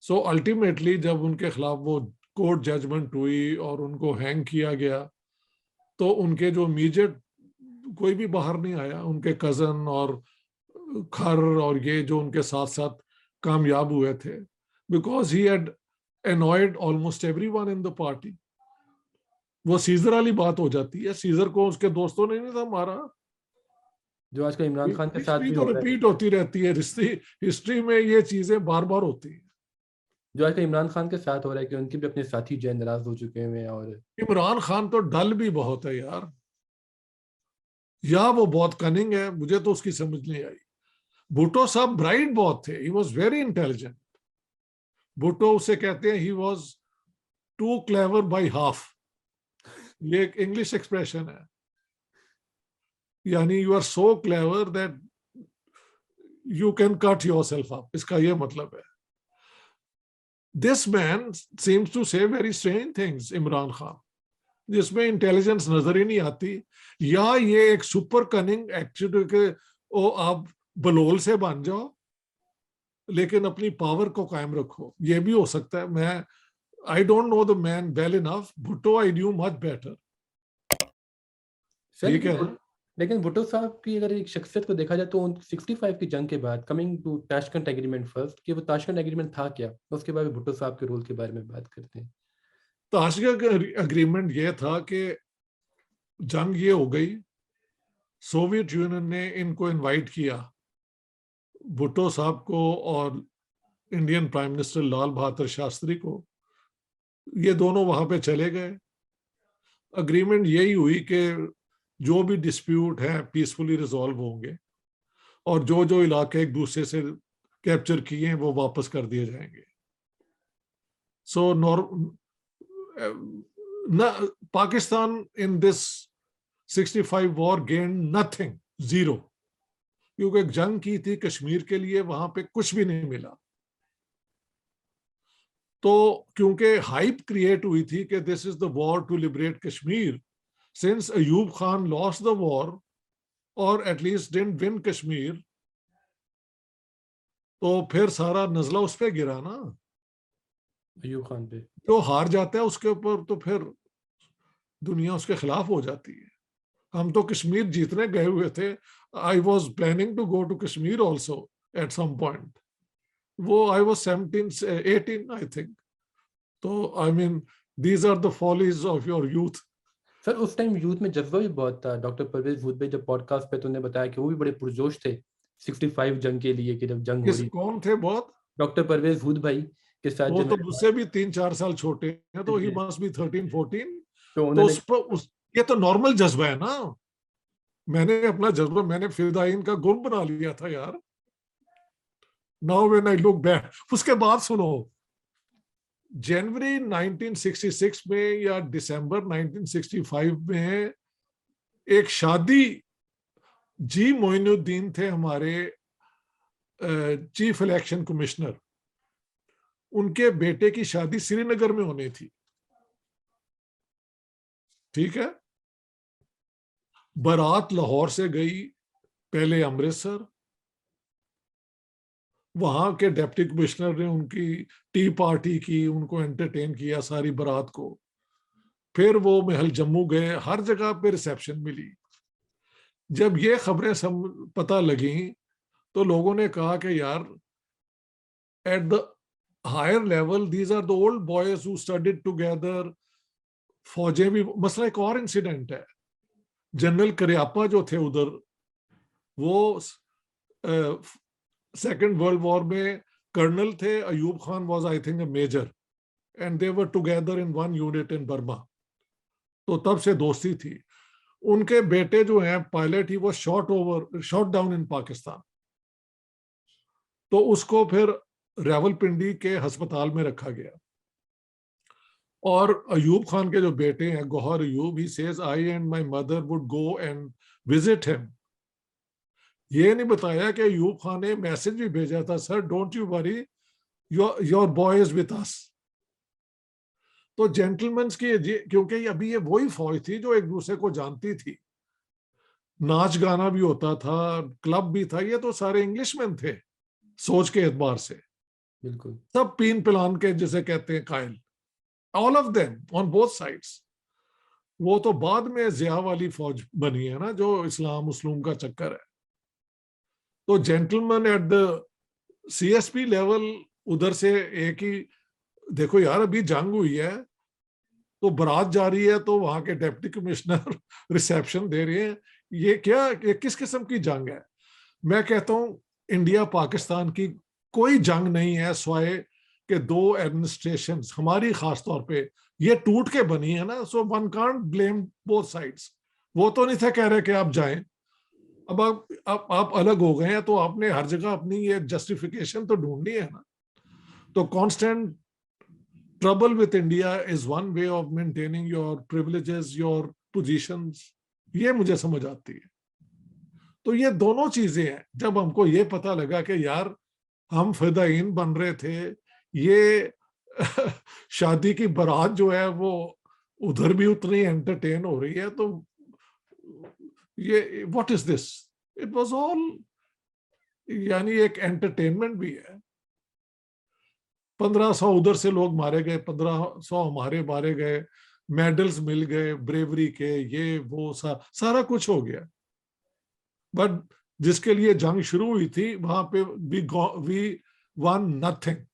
सो अल्टीमेटली जब उनके खिलाफ वो कोर्ट जजमेंट हुई और उनको हैंग किया गया, तो उनके जो इमीडिएट कोई भी बाहर नहीं आया, उनके कजन और खर और ये जो उनके साथ साथ कामयाब हुए थे, because he had annoyed almost everyone in the party. वो सीजर वाली बात हो जाती है, सीजर को उसके दोस्तों ने नहीं था मारा। जो आजकल इमरान खान के साथ हिस्ट्री भी तो हो रहा है, रिपीट होती रहती है, हिस्ट्री में ये चीजें बार बार होती है। जो आजकल इमरान खान के साथ हो रहा है कि उनके भी अपने साथी जो है नाराज हो चुके हैं, और इमरान खान तो डल भी बहुत है यार, या वो बहुत कनिंग है, मुझे तो उसकी समझ नहीं आई। भुट्टो साहब ब्राइट बहुत थे, he was very intelligent. Bhutto उसे कहते हैं he was too clever by half, ये एक इंग्लिश एक्सप्रेशन है, यानी you are so clever that you can cut yourself up, इसका ये मतलब है। This man seems to say very strange things, Imran Khan, जिसमें इंटेलिजेंस नजर ही नहीं आती, या ये एक सुपर कनिंग एक्चुअली के ओ आप बलोल से बन जाओ लेकिन अपनी पावर को कायम रखो, ये भी हो सकता है। मैं आई don't know the man well enough, Bhutto I knew much better. Sir ठीक है, लेकिन भुट्टो साहब की अगर एक शख्सियत को देखा जाए तो 65 की जंग के बाद, coming to Tashkent agreement first, कि वो ताशकंद एग्रीमेंट था क्या, उसके बाद भुट्टो साहब के रोल के बारे में बात करते हैं। तो ताशकंद का अग्रीमेंट ये था कि जंग ये हो गई, सोवियत यूनियन ने इनको इनवाइट किया, भुट्टो साहब को और Indian prime minister Lal Bahadur Shastri को, ये दोनों वहां पे चले गए। अग्रीमेंट यही हुई कि जो भी डिस्प्यूट है पीसफुली रिजॉल्व होंगे और जो जो इलाके एक दूसरे से कैप्चर किए हैं वो वापस कर दिए जाएंगे। So Pakistan in this 65 war gain nothing, zero, क्योंकि एक जंग की थी कश्मीर के लिए, वहां पे कुछ भी नहीं मिला। तो क्योंकि हाइप क्रिएट हुई थी कि this is the war to liberate Kashmir, since Ayub Khan lost the war और एटलीस्ट डिडंट विन कश्मीर, तो फिर सारा नजला उस पर गिरा ना, अयूब खान पे। जो हार जाता है उसके ऊपर तो फिर दुनिया उसके खिलाफ हो जाती है। हम तो कश्मीर जीतने गए हुए थे, I was planning to go to Kashmir also at some point, वो आई वॉज 17 18 आई थिंक। तो I mean these are the follies of your youth. Sir उस टाइम यूथ में जज्बा भी बहुत था। डॉक्टर परवेज भूत भाई जब पॉडकास्ट पे तुमने बताया कि वो भी बड़े पुरजोश थे 65 जंग के लिए, कि जब जंग हो किस रही। कौन थे बहुत? डॉक्टर परवेज भूत भाई के साथ वो जो तो मेरे मुझसे भी 3-4 साल छोटे हैं, तो ही थे, मस्ट बी 13-14। तो तो उन्होंने उस पर ये तो नॉर्मल जज्बा है ना, मैंने अपना जज्बा मैंने फिदाइन का गुण बना लिया था यार। Now when I look back, उसके बाद सुनो, जनवरी 1966 में या दिसंबर 1965 में एक शादी, जी मोइनुद्दीन थे हमारे चीफ इलेक्शन कमिश्नर, उनके बेटे की शादी श्रीनगर में होनी थी, ठीक है। बारात लाहौर से गई पहले अमृतसर, वहां के डिप्टी कमिश्नर ने उनकी टी पार्टी की, उनको एंटरटेन किया सारी बारात को। फिर वो महल जम्मू गए, हर जगह पे रिसेप्शन मिली। जब ये खबरें पता लगी तो लोगों ने कहा कि यार at the higher level these are the old boys who studied together. फौजें भी, मसला एक और इंसिडेंट है, जनरल करियापा जो थे उधर, वो सेकेंड वर्ल्ड वॉर में कर्नल थे, Ayub Khan was I think a major, and they were together in one unit in Burma, तो तब से दोस्ती थी। उनके बेटे जो हैं पायलट, ही वो शॉट डाउन इन पाकिस्तान, तो उसको फिर रावलपिंडी के अस्पताल में रखा गया। और अयूब खान के जो बेटे हैं Gohar Ayub, he says I and my mother would go and visit him. ये नहीं बताया कि अयूब खान ने मैसेज भी भेजा था, sir don't you worry, your boy is with us. तो जेंटलमैन की, क्योंकि अभी ये वही फौज थी जो एक दूसरे को जानती थी, नाच गाना भी होता था, क्लब भी था, ये तो सारे इंग्लिशमैन थे सोच के एतबार से, बिल्कुल। सब पीन पिलान के जिसे कहते हैं कायल। All of them on both sides. वो तो बाद में जिया वाली फौज बनी है ना, जो इस्लाम मुस्लिम का चक्कर है। तो gentleman at the CSP level उधर से एक ही, देखो यार अभी जंग हुई है तो बारात जा रही है तो वहां के डिप्टी कमिश्नर रिसेप्शन दे रहे हैं। ये किस किस्म की जंग है? मैं कहता हूं इंडिया पाकिस्तान की कोई जंग नहीं है, स्वाय के दो एडमिनिस्ट्रेशन हमारी खास तौर पे ये टूट के बनी है ना। So one can't blame both sides. वो तो नहीं थे कह रहे कि आप जाएं, अब आप अलग हो गए हैं तो आपने हर जगह अपनी ये जस्टिफिकेशन तो ढूंढनी है ना। तो constant trouble with India is one way of maintaining your privileges, your positions। ये मुझे समझ आती है। तो ये दोनों चीजें हैं। जब हमको ये पता लगा कि यार हम फिदाइन बन रहे थे, ये शादी की बारात जो है वो उधर भी उतनी एंटरटेन हो रही है, तो ये what is this? It was all, यानी एक एंटरटेनमेंट भी है। 1500 उधर से लोग मारे गए, 1500 हमारे मारे गए, मेडल्स मिल गए ब्रेवरी के, ये वो सारा कुछ हो गया। बट जिसके लिए जंग शुरू हुई थी वहां पे वी वन नथिंग।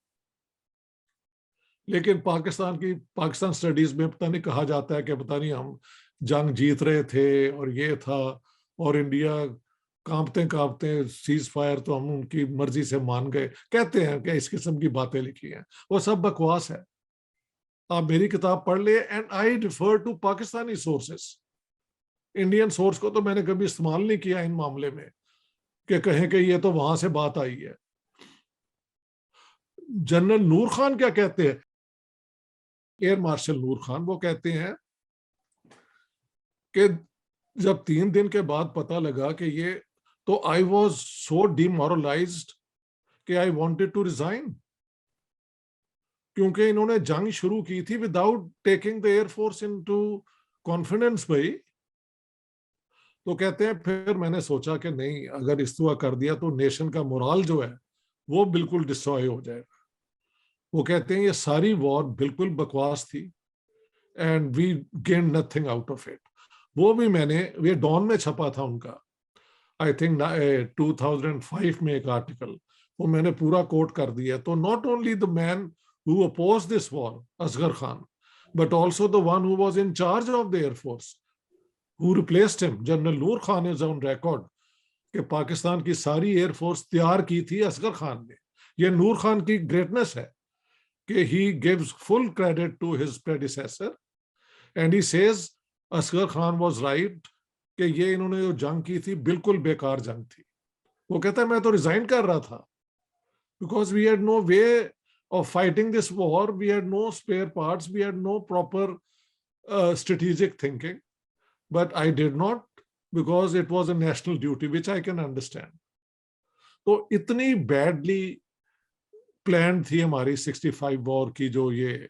लेकिन पाकिस्तान स्टडीज में पता नहीं कहा जाता है कि पता नहीं हम जंग जीत रहे थे और ये था, और इंडिया कांपते कांपते सीज फायर तो हम उनकी मर्जी से मान गए, कहते हैं कि इस किस्म की बातें लिखी हैं। वो सब बकवास है। आप मेरी किताब पढ़ ले, and I refer to Pakistani sources. Indian source को तो मैंने कभी इस्तेमाल नहीं किया इन मामले में कि कहें कि ये तो वहां से बात आई है। जनरल नूर खान क्या कहते हैं, एयर मार्शल नूर खान, वो कहते हैं कि जब 3 दिन के बाद पता लगा कि ये, तो आई वॉज सो डिमोरलाइज्ड कि आई वॉन्टेड टू रिजाइन, क्योंकि इन्होंने जंग शुरू की थी without taking the air force into confidence भाई। तो कहते हैं फिर मैंने सोचा कि नहीं, अगर इस्तीफा कर दिया तो नेशन का मोराल जो है वो बिल्कुल डिस्ट्रॉय हो जाएगा। वो कहते हैं ये सारी वॉर बिल्कुल बकवास थी and we gain nothing out of it. वो भी मैंने, ये डॉन में छपा था उनका, आई थिंक 2005 में एक आर्टिकल, वो मैंने पूरा कोट कर दिया। तो not only the man who oppose this war Asghar Khan, but also the one who was in charge of the air force who replaced him, general Nur Khan, is on record कि पाकिस्तान की सारी एयरफोर्स तैयार की थी असगर खान ने। ये नूर खान की ग्रेटनेस है कि he gives full credit to his predecessor and he says Asghar Khan was right कि ये इन्होंने जो जंग की थी बिल्कुल बेकार जंग थी। वो कहता है मैं तो रिजाइन कर रहा था because we had no way of fighting this war, we had no spare parts, we had no proper strategic thinking, but I did not because it was a national duty which I can understand. तो इतनी badly plan थी हमारी 65 war की, जो ये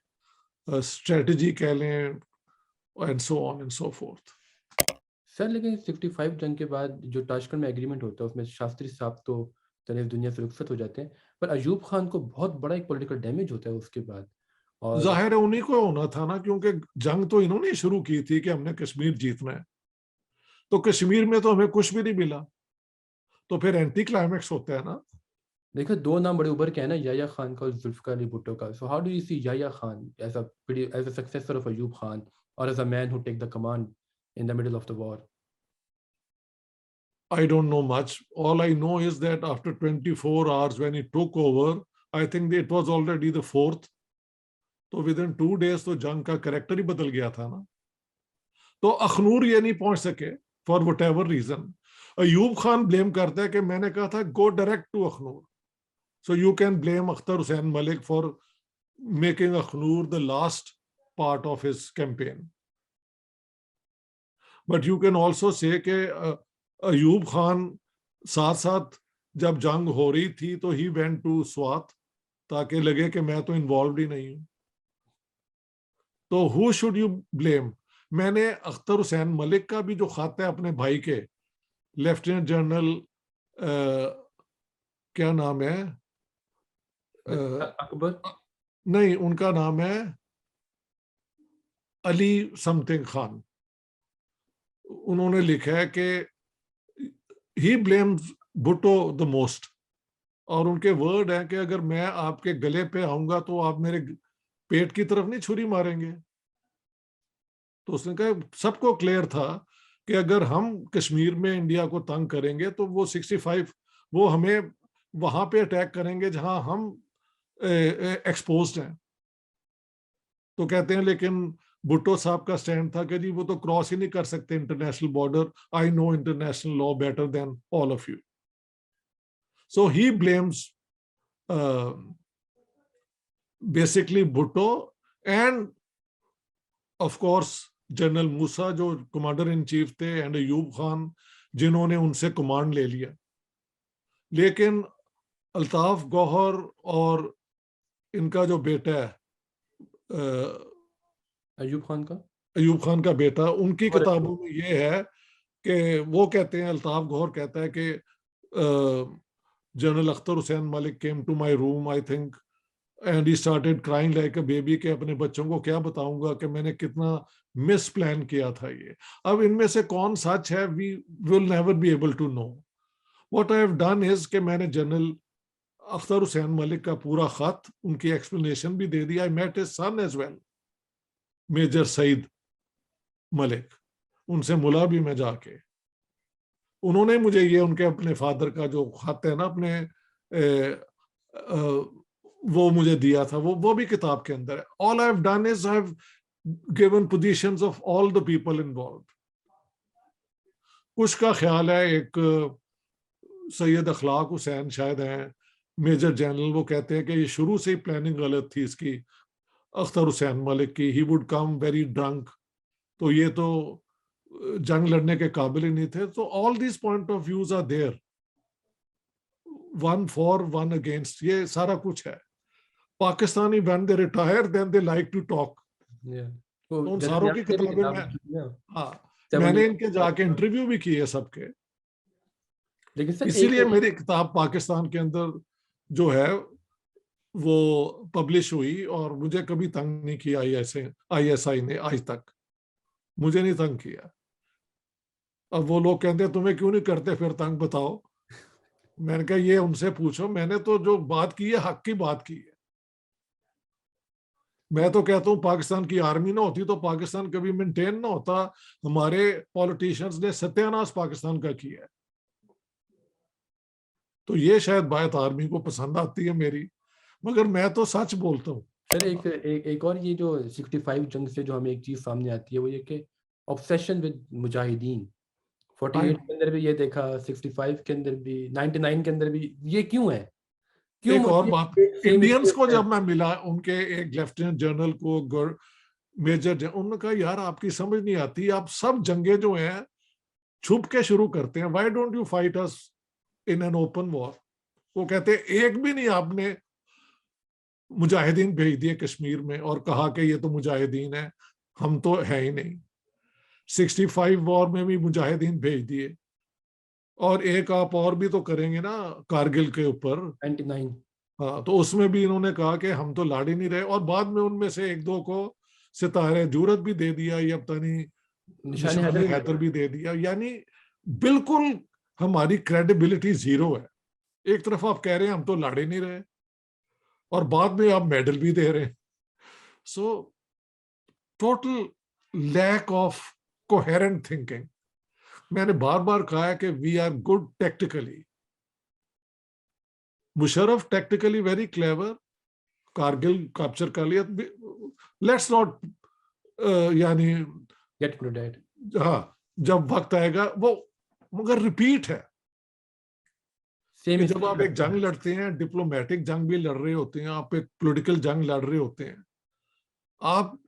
strategy कह लें, and so on and so fourth. Sir लेकिन 65 जंग के बाद जो ताशकंद में एग्रीमेंट होता है उसमें शास्त्री साहब तो चले दुनिया से रुखसत हो जाते हैं, पर अयूब खान को बहुत बड़ा एक पॉलिटिकल डैमेज होता है उसके बाद। और जाहिर है उन्हीं को होना था ना, क्योंकि जंग तो इन्होंने शुरू की थी कि हमने कश्मीर जीतना है, तो कश्मीर में तो हमें कुछ भी नहीं मिला, तो फिर एंटी क्लाइमैक्स होता है ना। देखो 2 नाम बड़े उभर के हैं ना, याह्या खान का और जुल्फिकार अली भुट्टो का। So how do you see Yahya Khan as a successor of Ayub Khan और as a man who take the command in the middle of the war? I don't know much. All I know is that after 24 hours when he took over, I think it was already the 4th, तो with in 2 days तो जंग का character ही बदल गया था ना। तो अखनूर ये नहीं पहुंच सके for whatever reason. Ayub Khan blame करता है कि मैंने कहा था go direct to Akhnoor, so you can blame Akhtar Hussain Malik for making Akhnoor the last part of his campaign, but you can also say कि अयूब खान साथ साथ जब जंग हो रही थी तो ही वेंट टू स्वात, ताकि लगे कि मैं तो इन्वॉल्व ही नहीं हूं। तो हु शुड यू ब्लेम? मैंने अख्तर हुसैन मलिक का भी जो खत है अपने भाई के, लेफ्टिनेंट जनरल क्या नाम है, अकबर? नहीं उनका नाम है अली समथिंग खान, उन्होंने लिखा है कि ही ब्लेम्स भुट्टो द मोस्ट, और उनके वर्ड है कि अगर मैं आपके गले पे आऊंगा तो आप मेरे पेट की तरफ नहीं छुरी मारेंगे। तो उसने कहा सबको क्लियर था कि अगर हम कश्मीर में इंडिया को तंग करेंगे तो वो 65 वो हमें वहां पे अटैक करेंगे जहां हम एक्सपोज्ड हैं। तो कहते हैं लेकिन भुट्टो साहब का स्टैंड था कि जी वो तो क्रॉस ही नहीं कर सकते international border, I know international law better than all of you. So he blames basically Bhutto and of course general Musa जो कमांडर इन चीफ थे, एंड अयूब खान जिन्होंने उनसे कमांड ले लिया। लेकिन अल्ताफ गौहर और इनका जो बेटा है अयूब खान का, अयूब खान का बेटा, उनकी और किताबों में ये है कि वो कहते हैं, अल्ताफ गौहर कहता है कि general Akhtar Hussain Malik came to my room I think and he started crying like a baby, के अपने बच्चों को क्या बताऊंगा कि मैंने कितना मिस प्लान किया था ये। अब इनमें से कौन सच है we will never be able to know. What I have done is कि मैंने जनरल अख्तर हुसैन मलिक का पूरा खत, उनकी एक्सप्लेनेशन भी दे दिया। I met his son as well, major Saeed Malik, उनसे मुला भी मैं जाके। उन्होंने मुझे ये उनके अपने फादर का जो खत है ना अपने वो मुझे दिया था, वो भी किताब के अंदर है। All I have done is I have given positions of all the people involve. कुछ का ख्याल है एक सैयद अखलाक हुसैन शायद हैं मेजर जनरल, वो कहते हैं कि ये शुरू से ही प्लानिंग गलत थी इसकी, अख्तर हुसैन मलिक की। He would come very drunk, तो ये तो जंग लड़ने के काबिल ही नहीं थे। तो all this point of views are there, one for one against, ये सारा कुछ है। Pakistani when they retire then they like to talk. तो उन जनरल सारों की न्यास ने भी किताबें किताब में, लिखी थी ना, हाँ, 70 मैंने इनके जाके पाकिस्तान। इंटरव्यू भी किए सबके। लेकिन सर एक इसीलिए मेरी किताब पाकिस्तान के अंदर जो है वो पब्लिश हुई, और मुझे कभी तंग नहीं किया ISI ने आज तक, मुझे नहीं तंग किया। अब वो लोग कहते हैं तुम्हें क्यों नहीं करते फिर तंग, बताओ। मैंने कहा ये उनसे पूछो, मैंने तो जो बात की है हक की बात की है। मैं तो कहता हूँ पाकिस्तान की आर्मी ना होती तो पाकिस्तान कभी मेंटेन ना होता। हमारे पॉलिटिशियंस ने सत्यानाश पाकिस्तान का किया है। तो ये शायद बात आर्मी को पसंद आती है मेरी, मगर मैं तो सच बोलता हूँ। सर एक और ये जो 65 जंग से जो हमें एक चीज सामने आती है वो ये कि ऑब्सेशन विद मुजाहिदीन। 48 के अंदर भी ये देखा, 65 के अंदर भी, 99 के अंदर भी। ये क्यों है? क्यों एक और बात, सेम इंडियंस को है? जब मैं मिला, उनके एक लेफ्टिनेंट जनरल को, मेजर जनरल, उन्होंने कहा यार आपकी समझ नहीं आती, आप सब जंगे जो हैं छुप के शुरू करते हैं, why don't you fight us in an open war. वो कहते हैं एक भी नहीं आपने मुजाहिदीन भेज दिए कश्मीर में और कहा कि ये तो मुजाहिदीन है, हम तो है ही नहीं। 65 वॉर में भी मुजाहिदीन भेज दिए, और एक आप और भी तो करेंगे ना कारगिल के ऊपर। 99 हाँ, तो उसमें भी इन्होंने कहा कि हम तो लड़ ही नहीं रहे, और बाद में उनमें से एक दो को सितारे जूरत भी दे दिया, या पता नहीं निशान निशान हैदर हैदर भी दे दिया। यानी बिल्कुल हमारी क्रेडिबिलिटी जीरो है। एक तरफ आप कह रहे हैं हम तो लड़ ही नहीं रहे, और बाद में आप मेडल भी दे रहे हैं। So total lack of coherent thinking. मैंने बार बार कहा है कि we are good tactically, Musharraf tactically very clever, Kargil capture कर लिया। लेट्स नॉट यानी गेट टू दैट। हाँ, जब वक्त आएगा वो, मगर रिपीट है सेम कि जब आप एक जंग हिस्ट्री। लड़ते हैं, डिप्लोमेटिक जंग भी लड़ रहे होते हैं, आप एक पॉलिटिकल जंग लड़ रहे होते हैं, आप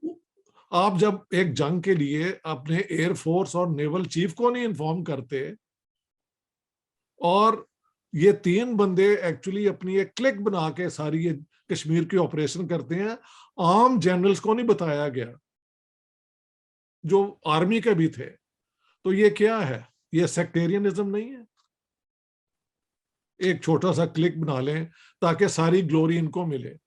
आप जब एक जंग के लिए अपने एयरफोर्स और नेवल चीफ को नहीं इन्फॉर्म करते, और ये तीन बंदे एक्चुअली अपनी एक क्लिक बना के सारी ये कश्मीर की ऑपरेशन करते हैं, आम जनरल्स को नहीं बताया गया जो आर्मी के भी थे। तो ये क्या है? ये सेक्टेरियनिज्म नहीं है? एक छोटा सा क्लिक बना लें ताकि सारी ग्लोरी इनको मिले।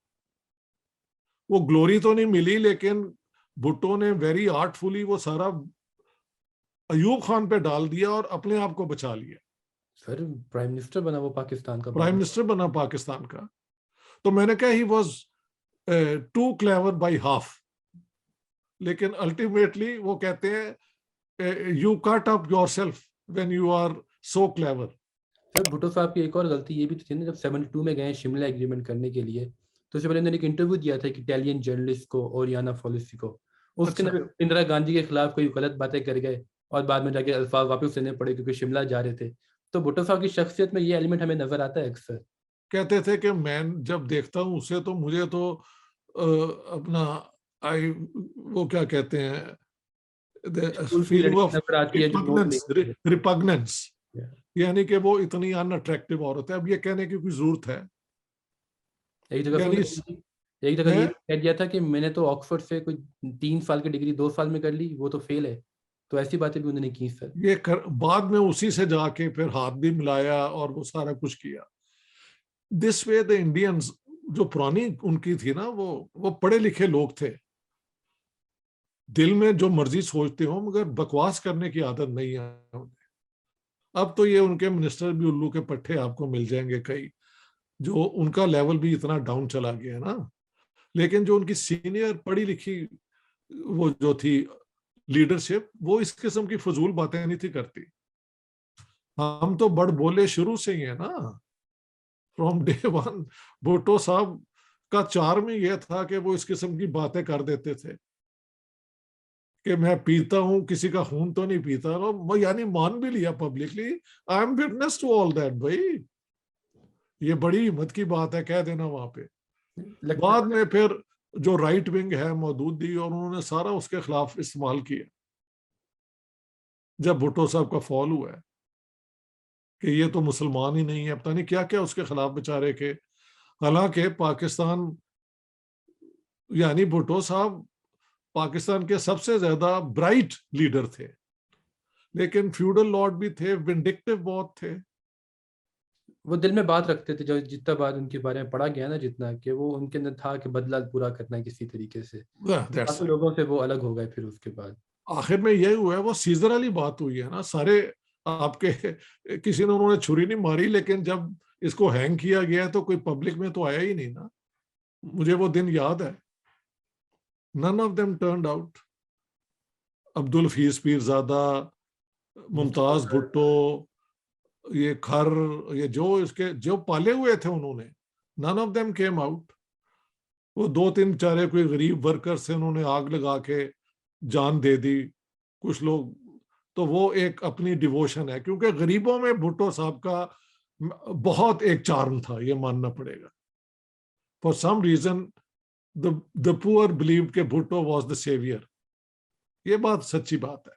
वो ग्लोरी तो नहीं मिली, लेकिन भुट्टो ने वेरी आर्टफुली वो सारा अयूब खान पे डाल दिया और अपने आप को बचा लिया। सर प्राइम मिनिस्टर बना वो पाकिस्तान का प्राइम बाद। मिनिस्टर बना पाकिस्तान का। तो मैंने कहा he was too clever by half, लेकिन अल्टीमेटली वो कहते हैं you cut up yourself when you are so clever. Sir Bhutto sahab की एक और गलती ये भी तो थी ना, जब 72 में गए शिमला एग्रीमेंट करने के लिए, तो उससे पहले उन्होंने एक इंटरव्यू दिया था एक इटालियन जर्नलिस्ट को, ओरियाना फॉलिसी को। उसके अच्छा, अंदर इंदिरा गांधी के खिलाफ कोई गलत बातें कर गए और बाद में जाके अल्फाज वापस लेने पड़े क्योंकि शिमला जा रहे थे। तो भुट्टो साहब की शख्सियत में ये एलिमेंट हमें नजर आता है अक्सर। कहते थे कि मैं जब देखता हूँ उसे तो मुझे तो अपना आई वो क्या कहते हैं स्कूल की फीलिंग लड़की ऑफ नजर आती है जो नोट रिपग्नेंस, नहीं करती रिपग्नेंस, है। यानी कि वो इतनी अनअट्रैक्टिव औरत है। अब ये कहने की कोई जरूरत है? एक जगह यानी सुन रही थी, एक जगह है, ये कह दिया था कि मैंने तो ऑक्सफोर्ड से कोई 3 साल की डिग्री 2 साल में कर ली, वो तो फेल है। तो ऐसी बातें भी उन्होंने की सर। बाद में उसी से जाके फिर हाथ भी मिलाया और वो सारा कुछ किया। दिस वे द इंडियंस, जो पुरानी उनकी थी ना, वो पढ़े लिखे लोग थे, दिल में जो मर्जी सोचते हो, मगर बकवास करने की आदत नहीं है उन्हें। अब तो ये उनके मिनिस्टर भी उल्लू के पट्टे आपको मिल जाएंगे कई, जो उनका लेवल भी इतना डाउन चला गया है ना। लेकिन जो उनकी सीनियर पढ़ी लिखी वो जो थी लीडरशिप, वो इस किस्म की फजूल बातें नहीं थी करती। हम तो बड़ बोले शुरू से ही है ना, फ्रॉम डे वन। भुट्टो साहब का चार्म ही यह था कि वो इस किस्म की बातें कर देते थे कि मैं पीता हूं, किसी का खून तो नहीं पीता, और यानी मान भी लिया publicly. I am witness to all that भाई। ये बड़ी हिम्मत की बात है कह देना वहां पे। लगता बाद में फिर जो राइट विंग है मौदूदी, और उन्होंने सारा उसके खिलाफ इस्तेमाल किया जब भुट्टो साहब का फॉल हुआ है कि ये तो मुसलमान ही नहीं है, पता नहीं क्या क्या उसके खिलाफ बेचारे के। हालांकि पाकिस्तान, यानी भुट्टो साहब पाकिस्तान के सबसे ज्यादा ब्राइट लीडर थे, लेकिन फ्यूडल लॉर्ड भी थे, विंडिक्टिव बहुत थे। वो दिल में बात रखते थे, जो जितना बात उनके बारे में पढ़ा गया ना, जितना कि वो उनके अंदर था कि बदला पूरा करना है किसी तरीके से। दैट्स काफी इट। लोगों से वो अलग हो गए फिर उसके बाद। आखिर में यही हुआ है, वो सीजर वाली बात हुई है ना सारे आपके। किसी ने उन्होंने छुरी नहीं मारी, लेकिन जब इसको हैंग किया गया तो कोई पब्लिक में तो आया ही नहीं ना। मुझे वो दिन याद है। None of them turned out. Abdul Hafeez Pirzada, Mustafa Mumtaz sir. Bhutto, ये खर, ये जो इसके जो पाले हुए थे उन्होंने, none of them came out. वो दो तीन बेचारे कोई गरीब वर्कर से उन्होंने आग लगा के जान दे दी कुछ लोग। तो वो एक अपनी डिवोशन है, क्योंकि गरीबों में भुट्टो साहब का बहुत एक चार्म था, ये मानना पड़ेगा। For some reason the poor believed के भुट्टो वाज द सेवियर। ये बात सच्ची बात है।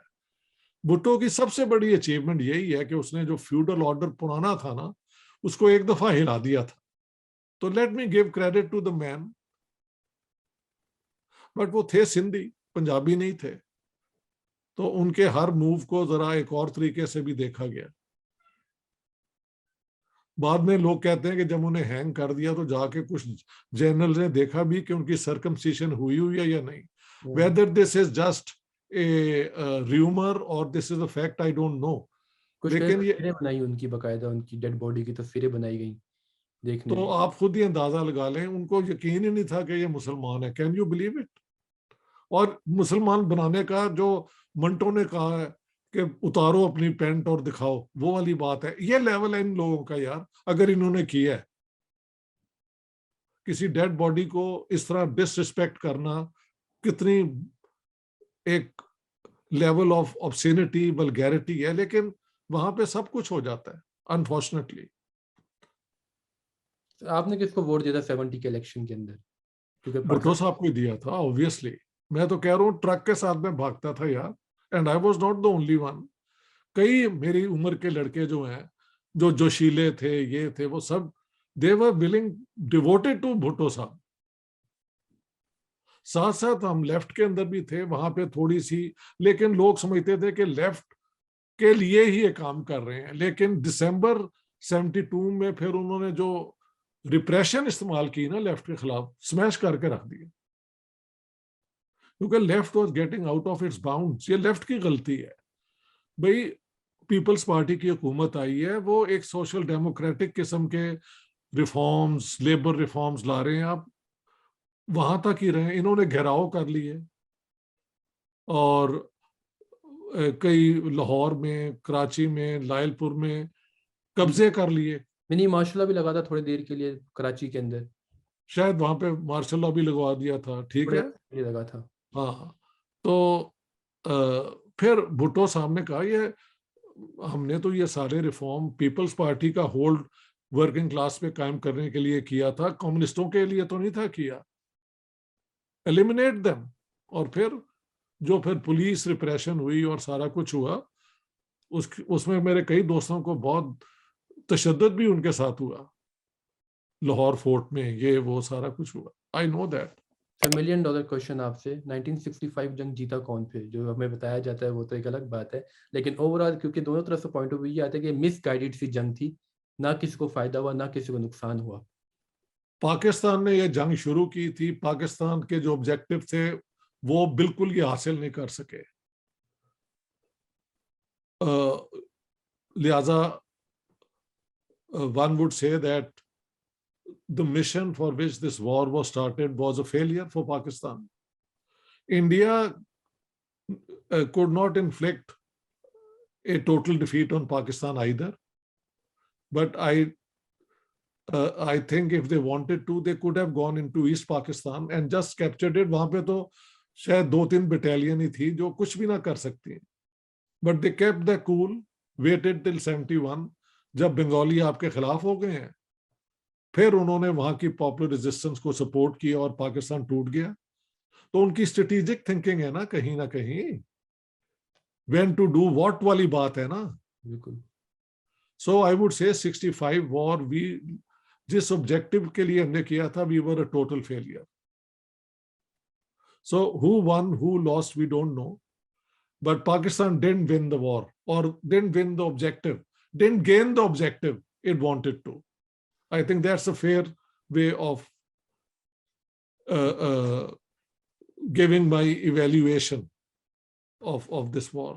भुट्टो की सबसे बड़ी अचीवमेंट यही है कि उसने जो फ्यूडल ऑर्डर पुराना था ना, उसको एक दफा हिला दिया था। तो let me give credit to the man. But वो थे सिंधी, पंजाबी नहीं थे, तो उनके हर मूव को जरा एक और तरीके से भी देखा गया। बाद में लोग कहते हैं कि जब उन्हें हैंग कर दिया तो जाके कुछ जर्नल ने देखा भी कि उनकी सर्कमसिशन हुई हुई है या नहीं। Whether this is just a rumour or this is a fact, I don't know. कुछ कई लेकिन ये तस्वीरें बनाई उनकी, बकायदा उनकी डेड बॉडी की तस्वीरें बनाई गई देखने तो में। आप खुद ही अंदाजा लगा लें, उनको यकीन ही नहीं था कि ये मुसलमान है। Can you believe it? और मुसलमान बनाने का जो मंटो ने कहा है कि उतारो अपनी पैंट और दिखाओ, वो वाली बात है। ये लेवल है इन लोगों का यार। अगर इन्होंने किया है किसी डेड बॉडी को इस तरह डिसरिस्पेक्ट करना, कितनी एक लेवल ऑफ ऑब्सिनिटी वल्गैरिटी है, लेकिन वहां पे सब कुछ हो जाता है अनफॉर्चुनेटली। आपने किसको वोट दिया था 70 के इलेक्शन के अंदर? क्योंकि भुट्टो पाकिस्तान साहब को ही दिया था ऑब्वियसली। मैं तो कह रहा हूँ ट्रक के साथ में भागता था यार, and I was not the only one. कई मेरी उम्र के लड़के जो हैं, जो जोशीले थे, ये थे, वो सब they were willing, devoted to Bhutto sahab. साथ साथ हम लेफ्ट के अंदर भी थे वहां पे थोड़ी सी, लेकिन लोग समझते थे कि लेफ्ट के लिए ही ये काम कर रहे हैं। लेकिन दिसंबर 72 में फिर उन्होंने जो रिप्रेशन इस्तेमाल की ना लेफ्ट के खिलाफ, स्मैश करके रख दिया। क्योंकि left was getting out of its bounds. ये लेफ्ट की गलती है भाई। पीपल्स पार्टी की हुकूमत आई है, वो एक सोशल डेमोक्रेटिक किस्म के रिफॉर्म्स, लेबर रिफॉर्म्स ला रहे हैं, आप वहां तक ही रहे। इन्होंने घेराव कर लिए और कई लाहौर में, कराची में, लायलपुर में कब्जे कर लिए। मिनी मार्शल भी लगा था थोड़ी देर के लिए कराची के अंदर, शायद वहां पे मार्शल लॉ भी लगवा दिया था, ठीक थोड़े है। अर्से के लिए लगा था। हाँ, तो फिर भुट्टो साहब ने कहा ये हमने तो ये सारे रिफॉर्म पीपल्स पार्टी का होल्ड वर्किंग क्लास पे कायम करने के लिए किया था, कम्युनिस्टों के लिए तो नहीं था किया। Eliminate them. और फिर पुलिस रिप्रेशन हुई और सारा कुछ हुआ, उसमें मेरे कई दोस्तों को बहुत तशद्दुद भी उनके साथ हुआ, लाहौर फोर्ट में ये वो सारा कुछ हुआ। I know that. Sir million dollar question आपसे, 1965 जंग जीता कौन फिर? जो हमें बताया जाता है वो तो एक अलग बात है, लेकिन ओवरऑल क्योंकि दोनों तरफ से पॉइंट ऑफ व्यू ये आता है कि मिस गाइडेड सी जंग थी, ना किसी को फायदा हुआ ना किसी को नुकसान हुआ। पाकिस्तान ने ये जंग शुरू की थी, पाकिस्तान के जो ऑब्जेक्टिव थे वो बिल्कुल ये हासिल नहीं कर सके। लिहाजा one would say that the mission for which this war was started was a failure for Pakistan. India could not inflict a total defeat on Pakistan either, but I think if they wanted to, they could have gone into East Pakistan and just captured it. वहां पे तो शायद 2-3 battalion ही थी जो कुछ भी ना कर सकती, but they kept the cool, waited till 71, जब बंगाली आपके खिलाफ हो गए हैं, फिर उन्होंने वहां की पॉपुलर रेजिस्टेंस को सपोर्ट किया और पाकिस्तान टूट गया। तो उनकी स्ट्रेटेजिक थिंकिंग है ना कहीं व्हेन टू डू व्हाट वाली बात है ना। बिल्कुल। सो I would say 65 war we जिस ऑब्जेक्टिव के लिए हमने किया था, we were a total failure. So who won who lost we don't know, but Pakistan didn't win the war और didn't win the objective, didn't gain the objective it wanted to. I think that's a fair way of giving my evaluation of this war.